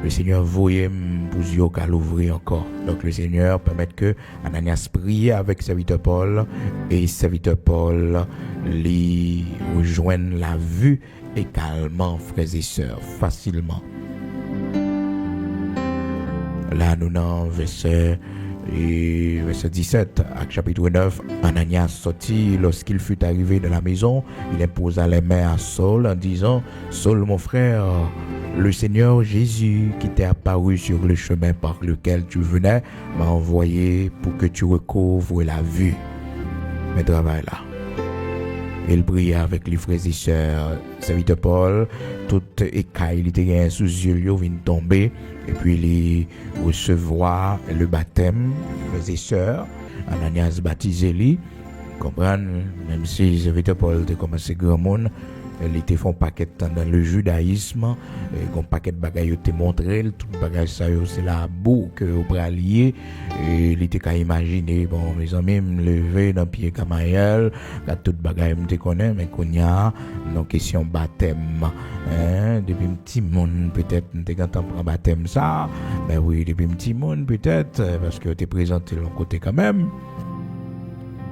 le Seigneur voyait pour Dieu qu'à l'ouvrir encore. Donc le Seigneur permet que Ananias prie avec serviteur Paul et serviteur Paul lui rejoigne la vue également, frères et sœurs, facilement. Là nous dans verset 17, Actes chapitre 9, Ananias sortit. Lorsqu'il fut arrivé dans la maison, il imposa les mains à Saul en disant, Saul mon frère, le Seigneur Jésus qui t'est apparu sur le chemin par lequel tu venais m'a envoyé pour que tu recouvres la vue. Mais travaille là. Il priait avec les frères et sœurs. Serviteur Paul, toute écaille, il était sous yeux, il vient tomber. Et puis il recevoir le baptême, frères et sœurs. Ananias baptisé lui. Comprendre, même si serviteur Paul a commencé grand monde, il était fait un paquet dans le judaïsme, un paquet de bagages était montré, tout bagage ça c'est la boue que au bralier et il était qu'à imaginer bon mes amis me lever dans pied Camaël, quand tout bagage me connaît mais qu'on y a une question baptême depuis petit monde peut-être t'es quand on prend baptême ça ben oui depuis petit monde peut-être parce que t'es présenté de l'autre côté quand même.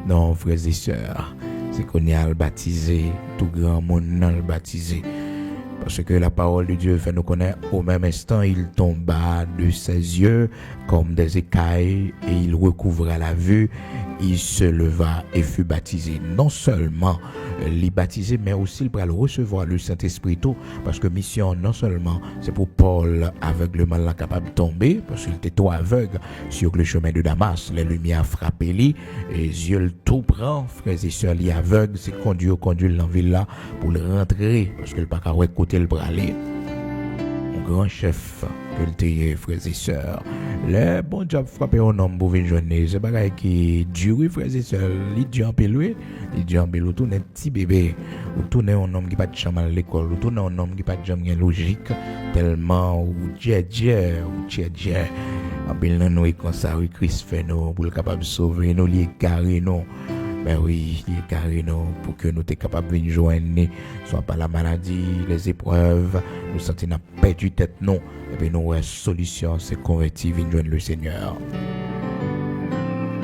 Non, frères et sœurs, c'est qu'on y a le baptisé, tout grand monde n'a le baptisé. Parce que la parole de Dieu fait nous connaître au même instant, il tomba de ses yeux comme des écailles et il recouvra la vue. Il se leva et fut baptisé. Non seulement les baptisé, mais aussi il pourra recevoir le Saint-Esprit tout. Parce que mission, non seulement c'est pour Paul aveuglement là capable de tomber, parce qu'il était trop aveugle sur le chemin de Damas. Les lumières frappaient lui, et les yeux le tout prend, frères et sœurs, les aveugles, c'est conduire l'envie là pour le rentrer, parce que le pas qu'à côté le bras aller. Mon grand chef, que le théier, frères et sœurs, les bons jobs frappés un homme pour venir journée, c'est pas qui dure, frères et sœurs, il dit en pelé, ou tourne un petit bébé, ou tourne un homme qui pas de chambre à l'école, ou tourne un homme qui pas de jambe logique, tellement, ou djé, en pile nous est comme ça, oui, Christ fait nous, pour le capable de sauver nous, les carrés nous. Ben oui, il est carré non, pour que nous soyons capables de nous joindre, soit par la maladie, les épreuves, nous sentons qu'on a perdu tête non, et puis nous avons solution, c'est convertir, venir joindre le Seigneur.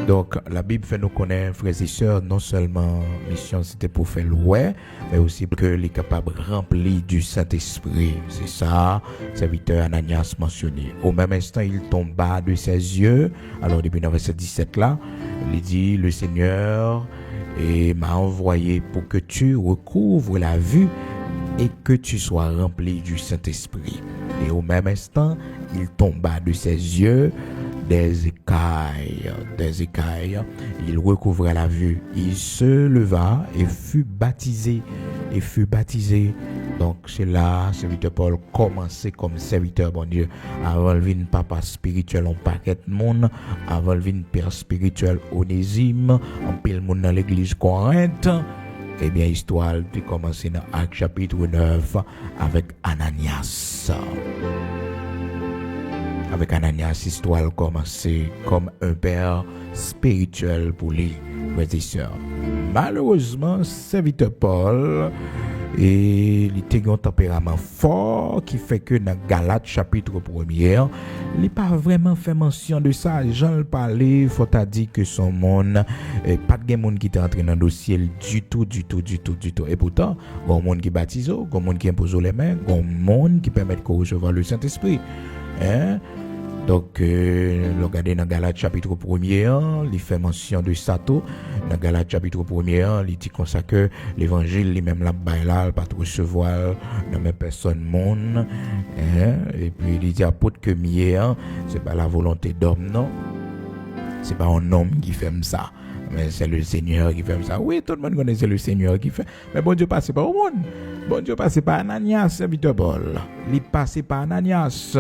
Donc, la Bible fait nous connaître, frères et sœurs, non seulement mission c'était pour faire l'oué, mais aussi pour que les capables remplis du Saint-Esprit. C'est ça, serviteur Ananias mentionné. Au même instant, il tomba de ses yeux. Alors, depuis le verset 17 là, il dit, le Seigneur m'a envoyé pour que tu recouvres la vue et que tu sois rempli du Saint-Esprit. Et au même instant, il tomba de ses yeux des écailles. Il recouvra la vue. Il se leva et fut baptisé. Donc c'est là, serviteur Paul commençait comme serviteur bon Dieu. Avant le vin papa spirituel en paquet de monde, avant le vin père spirituel Onésime, en pile monde dans l'église Corinthe. Eh bien, histoire de commencer dans Actes chapitre 9 avec Ananias. Avec Ananias, l'histoire a commencé comme un père spirituel pour lui, frères et sœurs. Malheureusement, serviteur Paul, il a un tempérament fort qui fait que dans Galates chapitre 1er, il n'a pas vraiment fait mention de ça. Jean le parlait, il faut dire que son monde, pas de monde qui est entré dans le dossier du tout. Et pourtant, il y a un monde qui baptise, il y a un monde qui impose les mains, il y a un monde qui permet de recevoir le Saint-Esprit. Donc, regardez dans Galates chapitre 1er, il fait mention de ça tout. Dans Galates chapitre 1er, il dit comme ça que l'évangile, lui-même la baille là, pas recevoir dans même personne monde. Et puis, il dit apôtre que mieux, c'est pas la volonté d'homme, non. C'est pas un homme qui fait ça. Mais c'est le Seigneur qui fait ça. Oui, tout le monde connaît, c'est le Seigneur qui fait. Mais bon Dieu passe pas au monde. Bon Dieu passe par Ananias, serviteur Paul. Il passe par Ananias.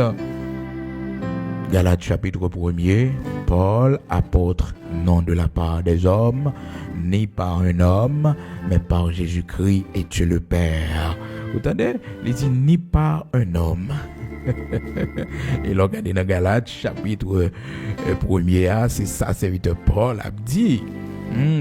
Galates chapitre 1er, Paul, apôtre, non de la part des hommes, ni par un homme, mais par Jésus-Christ et Dieu le Père. Vous entendez? Il dit ni par un homme. Et là, regardez dans Galates chapitre 1er, c'est ça, serviteur Paul a dit.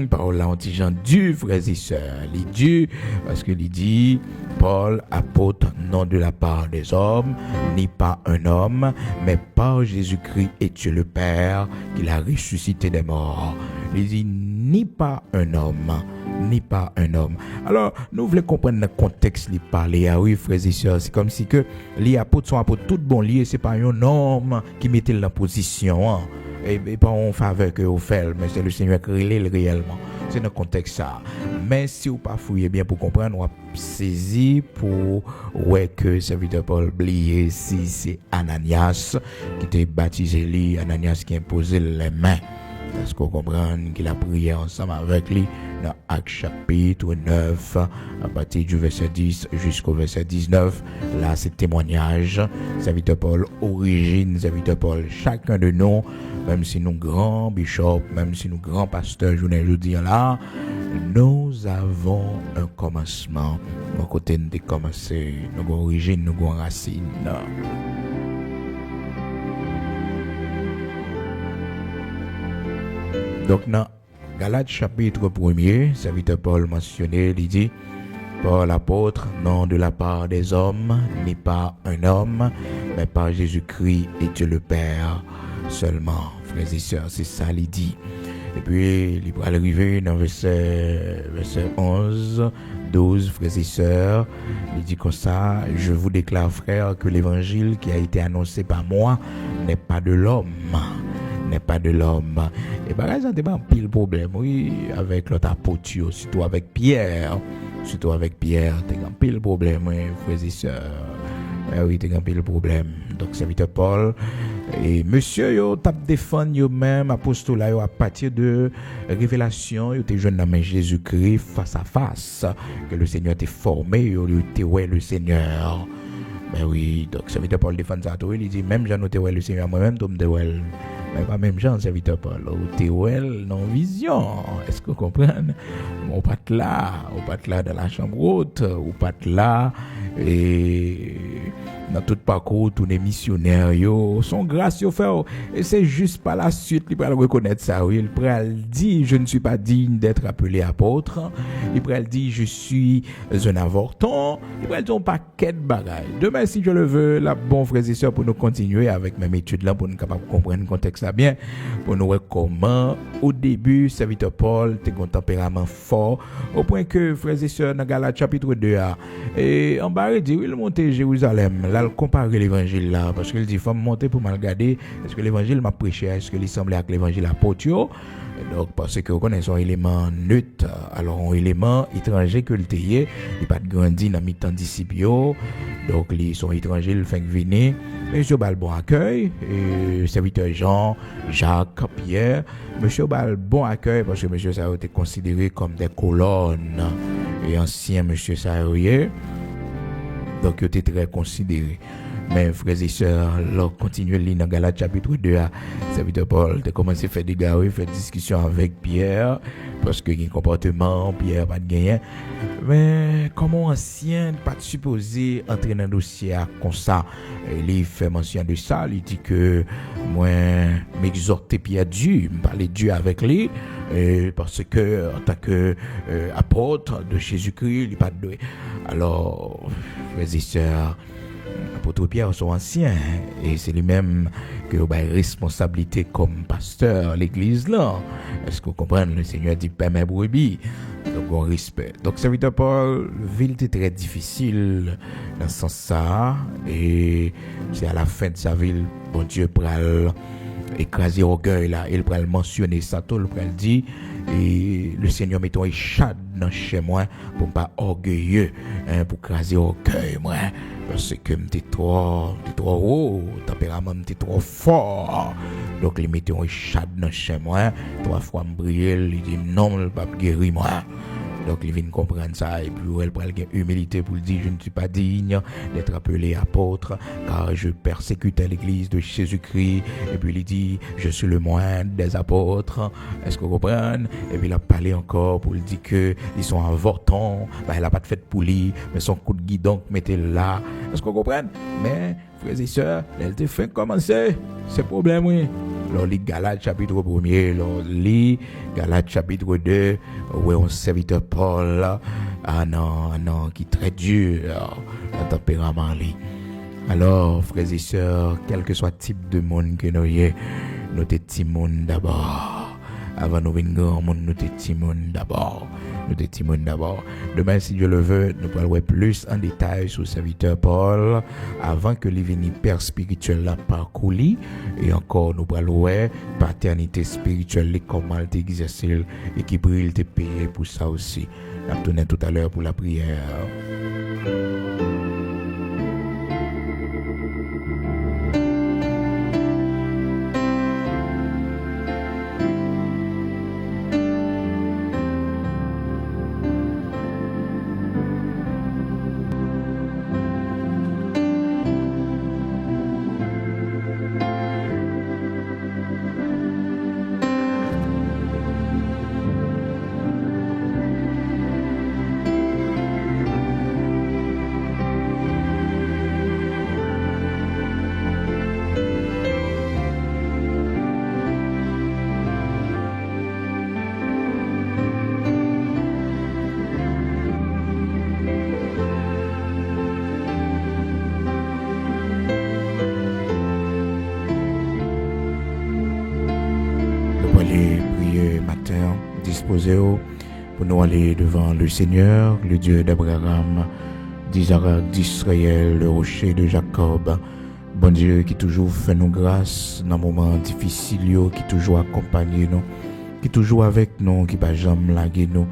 Paul a anti-Jean du frères et sœurs. Il dit, parce qu'il dit, Paul, apôtre, non de la part des hommes, ni par un homme, mais par Jésus-Christ et Dieu le Père, qu'il a ressuscité des morts. Il dit, ni par un homme. Alors, nous voulons comprendre le contexte il parlait. Ah oui, frères et sœurs, c'est comme si que les apôtres sont apôtres tout bon liés, c'est pas un homme qui mettait la position. Hein. Et pas en faveur que vous faites, mais c'est le Seigneur qui relève réellement. C'est dans le contexte ça. Mais si vous pas fouillez bien pour comprendre, on va saisir pour ouais que serviteur Paul oublié si c'est Ananias qui était baptisé lui, Ananias qui imposait les mains. Parce qu'on comprend qu'il a prié ensemble avec lui dans Actes chapitre 9, à partir du verset 10 jusqu'au verset 19. Là, c'est témoignage. Serviteur Paul, origine, serviteur Paul. Chacun de nous, même si nous grands bishops, même si nous grands pasteurs, je ne dis là, nous avons un commencement. Mon côté nous avons commencé, nous avons origine, nous avons racine. Donc, dans Galates chapitre 1er, serviteur Paul mentionné, il dit, Paul apôtre, non de la part des hommes, ni par un homme, mais par Jésus-Christ et Dieu le Père seulement. Frères et sœurs, c'est ça il dit. Et puis, il va arriver dans verset 11, 12, frères et sœurs, il dit comme ça, je vous déclare, frères, que l'évangile qui a été annoncé par moi n'est pas de l'homme. N'est pas de l'homme. Et par exemple, il y a un pile problème, oui, avec l'autre apôtre, surtout avec Pierre. Surtout avec Pierre, il y a un pile problème, oui, frères et sœurs. Oui, il y a un pile problème. Donc, serviteur Paul, et monsieur, yo, tape défendre yo-même, apostolat, yo, à partir de révélation, yo, t'es jeune dans Jésus-Christ face à face, que le Seigneur t'est formé, yo, t'es ouais le Seigneur. Ben oui, donc, serviteur Paul défend ça, il dit, même j'en ai ouais le Seigneur, moi-même, tu me ouais. Mais pas même genre, serviteur Paul, t'es well non vision. Est-ce que vous comprenez? On pas là dans la chambre haute, ou pas là et dans tout parcours, tous les missionnaires yo sont gracieux frère. Et c'est juste par la suite il va reconnaître ça. Oui, il pourra dire je ne suis pas digne d'être appelé apôtre. Il pourra dire je suis un avorton. Il pourra dire un paquet de bagages. Demain si je le veux, la bon frères et sœurs pour nous continuer avec mes études là pour nous capable comprendre le contexte là bien, pour nous voir comment au début serviteur Paul était un tempérament fort au point que frères et sœurs dans Galates chapitre 2 et en bas il dit il monter Jérusalem là il compare l'évangile là parce qu'il dit faut monter pour me regarder est-ce que l'évangile m'a prêché est-ce que il semblait avec l'évangile apôtre donc parce que vous connaissez un élément neutre alors un élément étranger que le tayé il pas grandi dans mi-temps disciples donc ils sont étrangers le fait venir monsieur bal bon accueil et serviteur Jean Jacques Pierre monsieur bal bon accueil parce que monsieur ça a été considéré comme des colonnes et ancien monsieur Saroyer donc il était très considéré. Mais frères et sœurs, là, continuez lire dans Galates chapitre 2, serviteur Paul, tu as commencé à faire des gares, faire discussion avec Pierre, parce que il y a un comportement, Pierre pas de gagner. Mais comment ancien, pas de supposé entrer dans un dossier comme ça, il fait mention de ça, il dit que moi, m'exhorter Pierre Dieu, me parler Dieu avec lui, parce que en tant que apôtre de Jésus-Christ, il n'est pas de. Alors, frères et sœurs, l'apôtre Pierre sont anciens et c'est lui-même qui a une responsabilité comme pasteur à l'église là. Est-ce que vous comprenez? Le Seigneur dit pas mes brebis. Donc on respect. Donc serviteur Paul, ville était très difficile dans ce sens-là et c'est à la fin de sa ville, bon Dieu pral écraser orgueil là, il pral mentionner ça tout, il pral dire et le Seigneur mettons échade dans chez moi pour pas orgueilleux pour écraser orgueil moi parce que m'était trop haut tempérament m'était trop fort donc les mettons échade dans chez moi 3 fois me briller il dit non le pas guérir moi. Donc, il vient comprendre ça et puis elle prend humilité pour dire je ne suis pas digne d'être appelé apôtre car je persécute l'église de Jésus-Christ. Et puis il dit je suis le moindre des apôtres. Est-ce que vous comprenez? Et puis il a parlé encore pour dire que ils sont avortons. Il n'a pas de fête pour lui, mais son coup de guidon mettez là. Est-ce que vous comprenez? Mais frères et sœurs, elle te fait commencer. C'est problème oui. Alors, lit Galates chapitre 1er, alors lit Galates chapitre 2, où on serviteur Paul, non, qui est très dur, le tempérament lit. Alors, frères et sœurs, quel que soit le type de monde que nous ayons, nous sommes petits monde d'abord. Avant nous venir grand monde, nous sommes petits monde d'abord. Demain, si Dieu le veut, nous parlerons plus en détail sur le serviteur Paul avant que les père spirituel la parcouru et encore nous parlerons paternité spirituelle comment elle t'exerce et qui brille te payer pour ça aussi. On tourne tout à l'heure pour la prière. prier matin, disposez-vous pour nous aller devant le Seigneur, le Dieu d'Abraham, d'Isaac, d'Israël, le rocher de Jacob. Bon Dieu qui toujours fait nous grâce dans les moments difficiles, qui toujours accompagne nous, qui toujours avec nous, qui pas jamais laguer nous.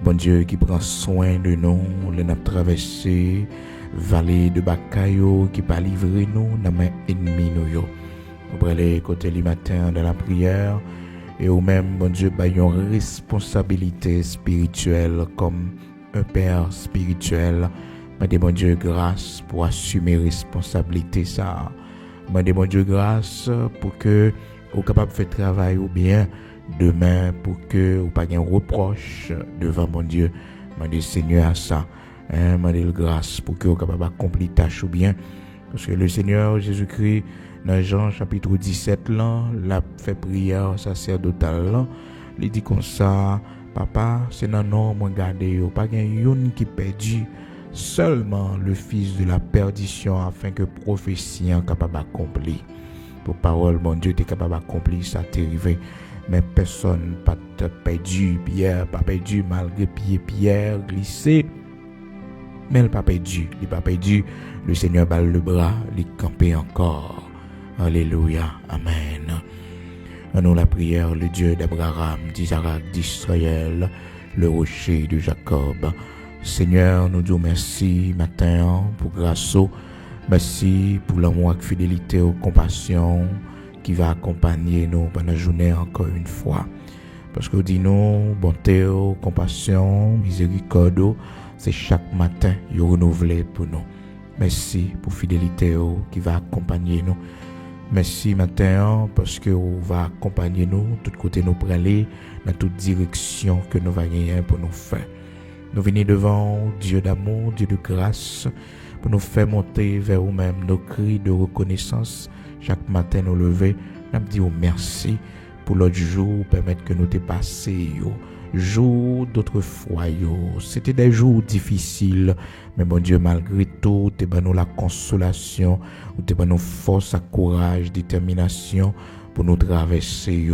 Bon Dieu qui prend soin de nous, les n'a traversé vallée de Bakayo, qui pas livrer nous dans main ennemis nous yo. Nous aller côté le matin dans la prière et ou même bon Dieu ba une responsabilité spirituelle comme un père spirituel. Mande bon Dieu grâce pour assumer responsabilité ça. Mande bon Dieu grâce pour que vous capable de faire travail ou bien demain pour que vous pas un reproche devant mon Dieu. Mande Seigneur à ça. Mande grâce pour que vous capable d'accomplir tâche ou bien parce que le Seigneur Jésus-Christ dans Jean chapitre 17 là, l'a fait prière sacerdotale là, il dit comme ça, papa, c'est non non moi garder yo pas gen yon qui perdu. Seulement le fils de la perdition afin que prophétie en capable d'accomplir. Pour parole, mon Dieu, tu es capable d'accomplir ça, t'es arrivé. Mais personne pas perdu, Pierre, pas perdu malgré Pierre glissé. Mais il pas perdu, il pas perdu. Le Seigneur balle le bras, il campé encore. Alléluia, amen. À nous la prière, le Dieu d'Abraham, d'Isaac, d'Israël, le rocher de Jacob. Seigneur, nous disons merci matin pour grâce. Merci pour l'amour et fidélité et compassion qui va accompagner nous pendant la journée encore une fois. Parce que dit nous, bonté, compassion, miséricorde, c'est chaque matin renouvelé pour nous. Merci pour fidélité qui va accompagner nous. Merci matin parce que vous va accompagner nous, tout côté nous praller dans toute direction que nous va gagner pour nous faire. Nous venons devant Dieu d'amour, Dieu de grâce, pour nous faire monter vers vous-même nos cris de reconnaissance. Chaque matin, nous lever, nous disons merci pour l'autre jour, permettre que nous dépassions. Jours d'autrefois, c'était des jours difficiles, mais mon Dieu, malgré tout, tu as nous la consolation, tu as nous force, courage, détermination pour nous traverser.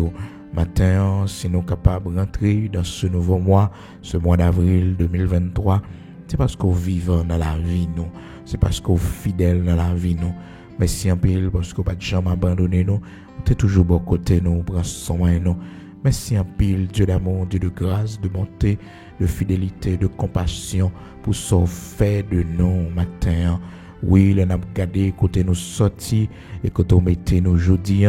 Matin, si nous sommes capables de rentrer dans ce nouveau mois, ce mois d'avril 2023, c'est parce qu'on vivant dans la vie, nous. C'est parce qu'on fidèle dans la vie, nous. Merci en pile parce qu'on n'a pas jamais abandonné, nous. On est toujours bon côté, nous. On prend soin de nous. Merci en pile, Dieu d'amour, Dieu de grâce, de bonté, de fidélité, de compassion pour ce fait de nous matin. Oui, nous avons gardé côté nous sortis et côté nous mettez nous aujourd'hui.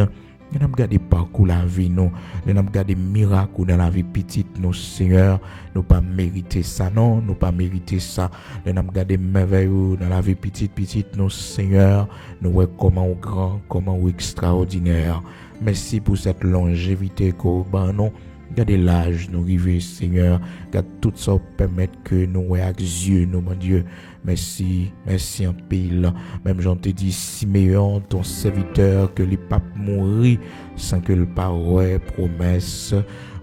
Nous avons gardé parcours la vie, nous avons gardé miracle dans la vie petite, nous, Seigneur. Nous pas mérité ça, non, nous pas mérité ça. Nous avons gardé merveille dans la vie petite, nous, Seigneur. Nous voyons comment grand, comment extraordinaire. Merci pour cette longévité qu'on a, non. Gardez l'âge, nous river, Seigneur. Garde tout ça permettre que nous voyons avec yeux, nous, mon Dieu. Merci, merci en pile. Même j'en te dis, Siméon, ton serviteur, que les papes mourir sans que le parole promesse.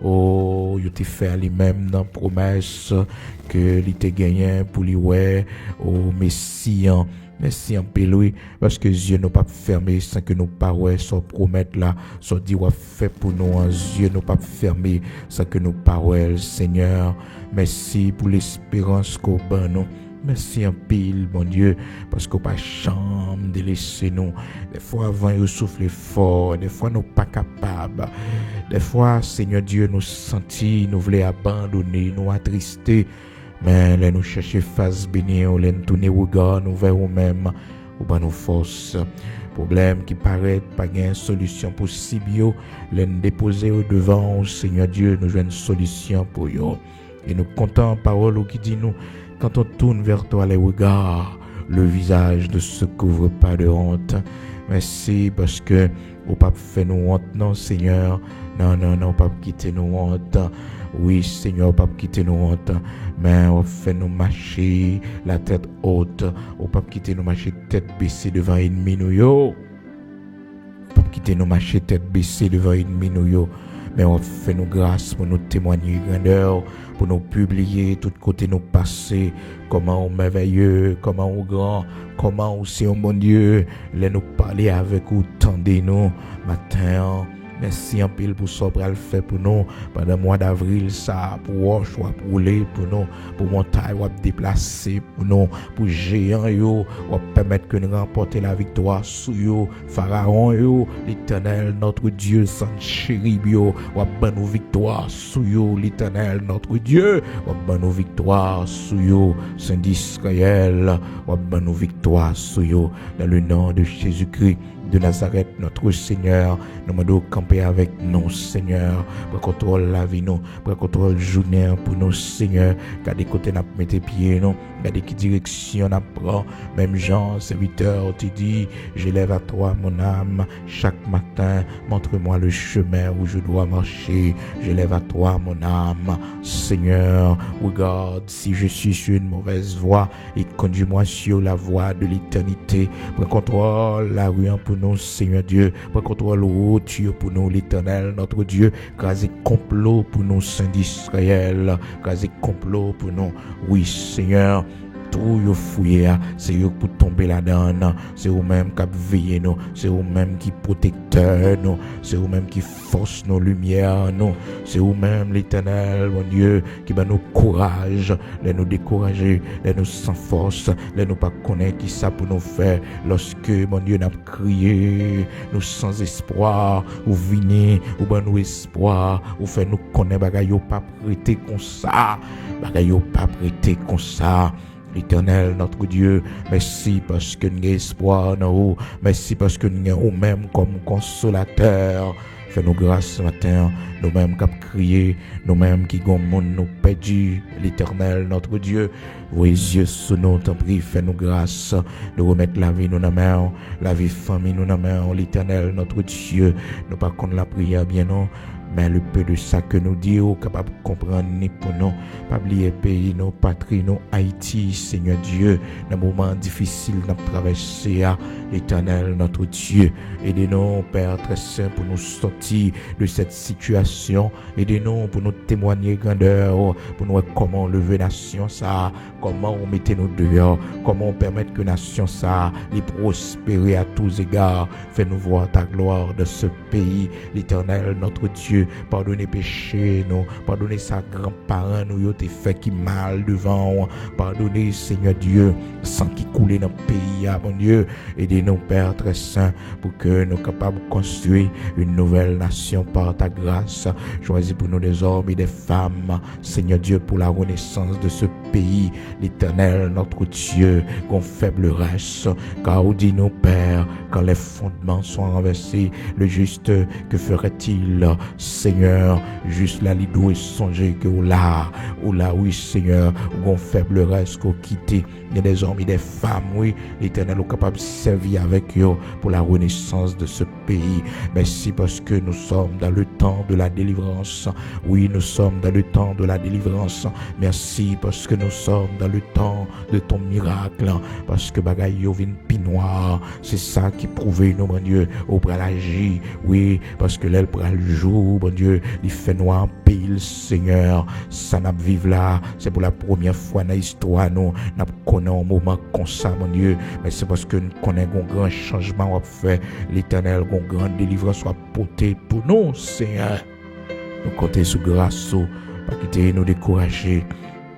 Oh, il t'a fait à lui-même dans promesse que il t'a gagné pour lui, ouais, oh, Messie. Merci en pile, parce que Dieu n'a pas fermé sans que nos paroles soient promettent là, soit dit ou fait pour nous, Dieu n'a pas fermé sans que nos paroles, Seigneur. Merci pour l'espérance qu'on a nous. Merci en pile, mon Dieu, parce qu'on pas chambre de laisser nous. Des fois, avant, il souffle fort, des fois, nous pas capables. Des fois, Seigneur Dieu, nous sentis, nous voulons abandonner, nous attrister. Mais là, nous cherchons face bénie, nous tourner regard, nous vers nous-mêmes, ou pas nos forces. Problème qui paraît pas une solution possible, nous déposer au devant, Seigneur Dieu, nous jouons une solution pour eux. Et nous comptons parole qui dit nous, quand on tourne vers toi les regards, le visage ne se couvre pas de honte. Merci parce que au pas fait nous honte, non Seigneur. Non, pas quitter nous honte. Oui, Seigneur, pas quitter nous honte. Mais on fait nous marcher la tête haute. On pas quitter nous marcher tête baissée devant ennemi nous yo. Pas quitter nous marcher tête baissée devant ennemi nous yo. Mais on fait nous grâce pour nous témoigner grandeur, pour nous publier tout côté nous passer, comment on merveilleux, comment on grand, comment on c'est un bon Dieu, les nous parler avec vous, tendez nous matin. Merci en pile pour ça, pour le faire pour nous. Pendant le mois d'avril, ça, pour roche, pour rouler pour nous, pour montagne, pour déplacer pour nous, pour géant, yo, pour permettre que nous remportions la victoire sur yo, Pharaon, yo, l'Éternel, notre Dieu, sans chérib, yo, pour bonne victoire sur yo, l'Éternel, notre Dieu, pour bonne victoire sur yo, Saint d'Israël, pour bonne victoire sur yo, dans le nom de Jésus-Christ de Nazareth, notre Seigneur. Nous demandons camper avec nous, Seigneur, pour contrôler la vie, nous, pour contrôler la journée, pour nous, Seigneur. Gardez côté n'a mettre pieds, nous, gardez qui direction n'a prend. Même Jean, serviteur, tu dis, j'élève à toi mon âme chaque matin. Montre-moi le chemin où je dois marcher. J'élève à toi mon âme, Seigneur. Regarde si je suis sur une mauvaise voie et conduis-moi sur la voie de l'éternité. Pour contrôler la rue pour nous, Seigneur Dieu, pour contrôler le route pour nous, l'Éternel, notre Dieu, craser complot pour nous, Saint d'Israël, craser complot pour nous, oui, Seigneur. Tout yo fouillé, c'est yo pour tomber là-dedans, c'est vous-même qui veillez nous, c'est vous-même qui protecteur nous, c'est vous-même qui force nos lumières nous, c'est vous-même l'Éternel, mon Dieu, qui va nous courage, les nous décourager, les nous sans force, les nous pas connaître qui ça pour nous faire, lorsque mon Dieu n'a crié, nous sans espoir, ou venez, ou ben nous espoir, ou fait nous connaître bagay yo pas prêté comme ça, bagay yo pas prêté comme ça. L'Éternel, notre Dieu, merci parce que nous avons espoir en nous. Merci parce que nous avons même comme consolateur. Fais-nous grâce ce matin, nous-mêmes qui avons crié, nous-mêmes qui avons nous perdu. L'Éternel, notre Dieu, vos yeux sous nous, t'en prie, fais-nous grâce de remettre la vie nous dans la main, la vie famille nous dans la main. L'Éternel, notre Dieu, nous pas contre la prière bien non. Mais le peu de ça que nous disons, capable de comprendre ni pour nous, pas oublier pays, nos patries, nos Haïti, Seigneur Dieu, dans les moments difficiles, dans traverser l'Éternel, notre Dieu. Aidez-nous, Père très saint, pour nous sortir de cette situation. Aidez-nous pour nous témoigner grandeur, pour nous voir comment lever nation ça, comment on mettait nous dehors, comment on permettre que nation ça, les prospérer à tous égards. Fais-nous voir ta gloire de ce pays, l'Éternel, notre Dieu. Pardonnez péché nous, pardonnez sa grands-parents nous, t'es fait qui mal devant, pardonnez Seigneur Dieu, sans qui couler dans le pays, mon Dieu, aidez-nous Père très saint, pour que nous capables de construire une nouvelle nation par ta grâce. Choisis pour nous des hommes et des femmes, Seigneur Dieu, pour la renaissance de ce pays, l'Éternel, notre Dieu, qu'on faible reste, car dis-nous Père, quand les fondements sont renversés, le juste, que ferait-il? Seigneur, juste là, l'idou et songer que ou là, oui, Seigneur, ou on faible reste qu'on quitte, il y a des hommes et des femmes, oui, l'Éternel est capable de servir avec eux pour la renaissance de ce pays. Merci parce que nous sommes dans le temps de la délivrance. Oui, nous sommes dans le temps de la délivrance. Merci parce que nous sommes dans le temps de ton miracle, parce que bagaille yo vin pinoir, c'est ça qui prouve nous, mon Dieu, au bras l'agir, oui, parce que l'aile bras le jour, mon Dieu, il fait noir en pile, Seigneur, ça n'a vivre là, c'est pour la première fois dans l'histoire, nous, n'a connaît un moment comme ça, mon Dieu, mais c'est parce que nous connaissons un grand changement, on fait l'Éternel, une grande délivrance soit portée pour nous, Seigneur. Nous comptons sur grâce, pas quitter nous décourager,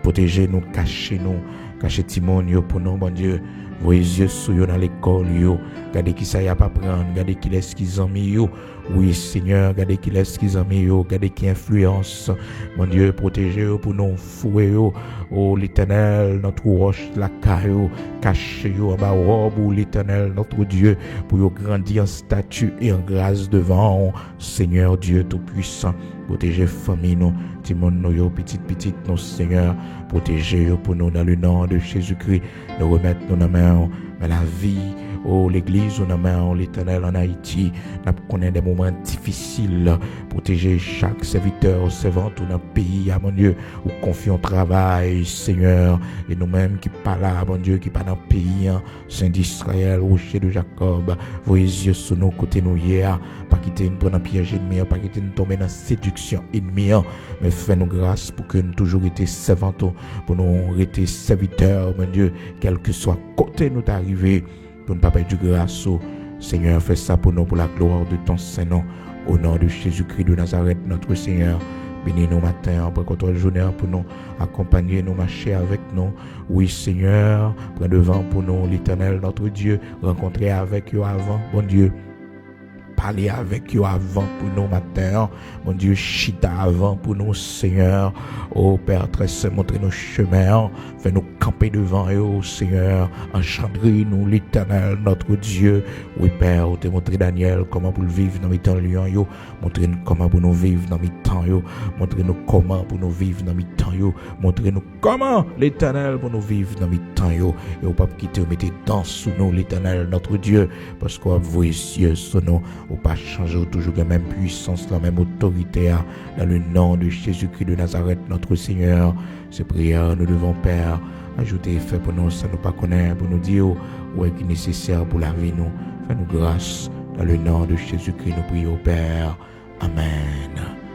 protéger nous, cacher Timon pour nous, mon Dieu. Vos yeux sur yo dans l'école yo, gardez qui ça y a pas prendre, gardez qui laisse qu'ils ont mis yo. Oui Seigneur, gardez qui laisse qu'ils ont mis yo, gardez qui influence. Mon Dieu, protégez yo pour nous fouer yo. Oh l'Éternel, notre roche la caillou, cachez yo en bas robe, l'Éternel, notre Dieu, pour yo grandir en statut et en grâce devant Seigneur Dieu tout-puissant. Protégez famille nous, Timon nous yo, petite nous Seigneur, protégez yo pour nous dans le nom de Jésus-Christ, nous remettre nous dans main, mais la vie, oh l'église nous dans main, l'Éternel en Haïti, nous connaissons des moments difficiles, protéger chaque serviteur, servante dans le pays, mon Dieu, où confions au travail, Seigneur, et nous-mêmes qui pas là, mon Dieu, qui pas dans le pays, Saint d'Israël, rocher de Jacob, vos yeux sur nos côtés nous hier, pas quitter nous prendre piège ennemi, pas quitter nous tomber dans séduction ennemie, mais fais-nous grâce pour que nous toujours été servantes, pour nous rester serviteurs, mon Dieu, quel que soit côté nous d'arriver, pour ne pas perdre grâce, Seigneur, fais ça pour nous, pour la gloire de ton Saint-Nom. Au nom de Jésus-Christ de Nazareth, notre Seigneur, bénis nous matin, après contre la journée pour nous accompagner, nous marcher avec nous. Oui, Seigneur, prends devant pour nous l'Éternel, notre Dieu, rencontrer avec eux avant, bon Dieu. Parler avec eux avant pour nous matin, mon Dieu, chita avant pour nous, Seigneur. Oh Père très saint, montrez nos chemins, fais-nous camper devant eux, Seigneur. Enchandrer nous l'Éternel, notre Dieu. Oui Père, te montrer Daniel comment pour le vivre dans mes temps lions, yo. Montrez-nous comment pour nous vivre dans mes temps, yo. Montrez-nous comment pour nous vivre dans mes temps, yo. Montrez-nous comment l'Éternel pour nous vivre dans mes temps, yo. Et au pas quitter, mettez dans sous nous l'Éternel, notre Dieu, parce qu'on vous cieux sous nous. Ou pas changer toujours la même puissance, la même autorité, dans le nom de Jésus-Christ de Nazareth, notre Seigneur. Ces prières, nous devons, Père, ajouter et faire pour nous, ça nous pas connaître, pour nous dire où est-ce qui est nécessaire pour la vie, nous. Fais-nous grâce, dans le nom de Jésus-Christ, nous prions, Père. Amen.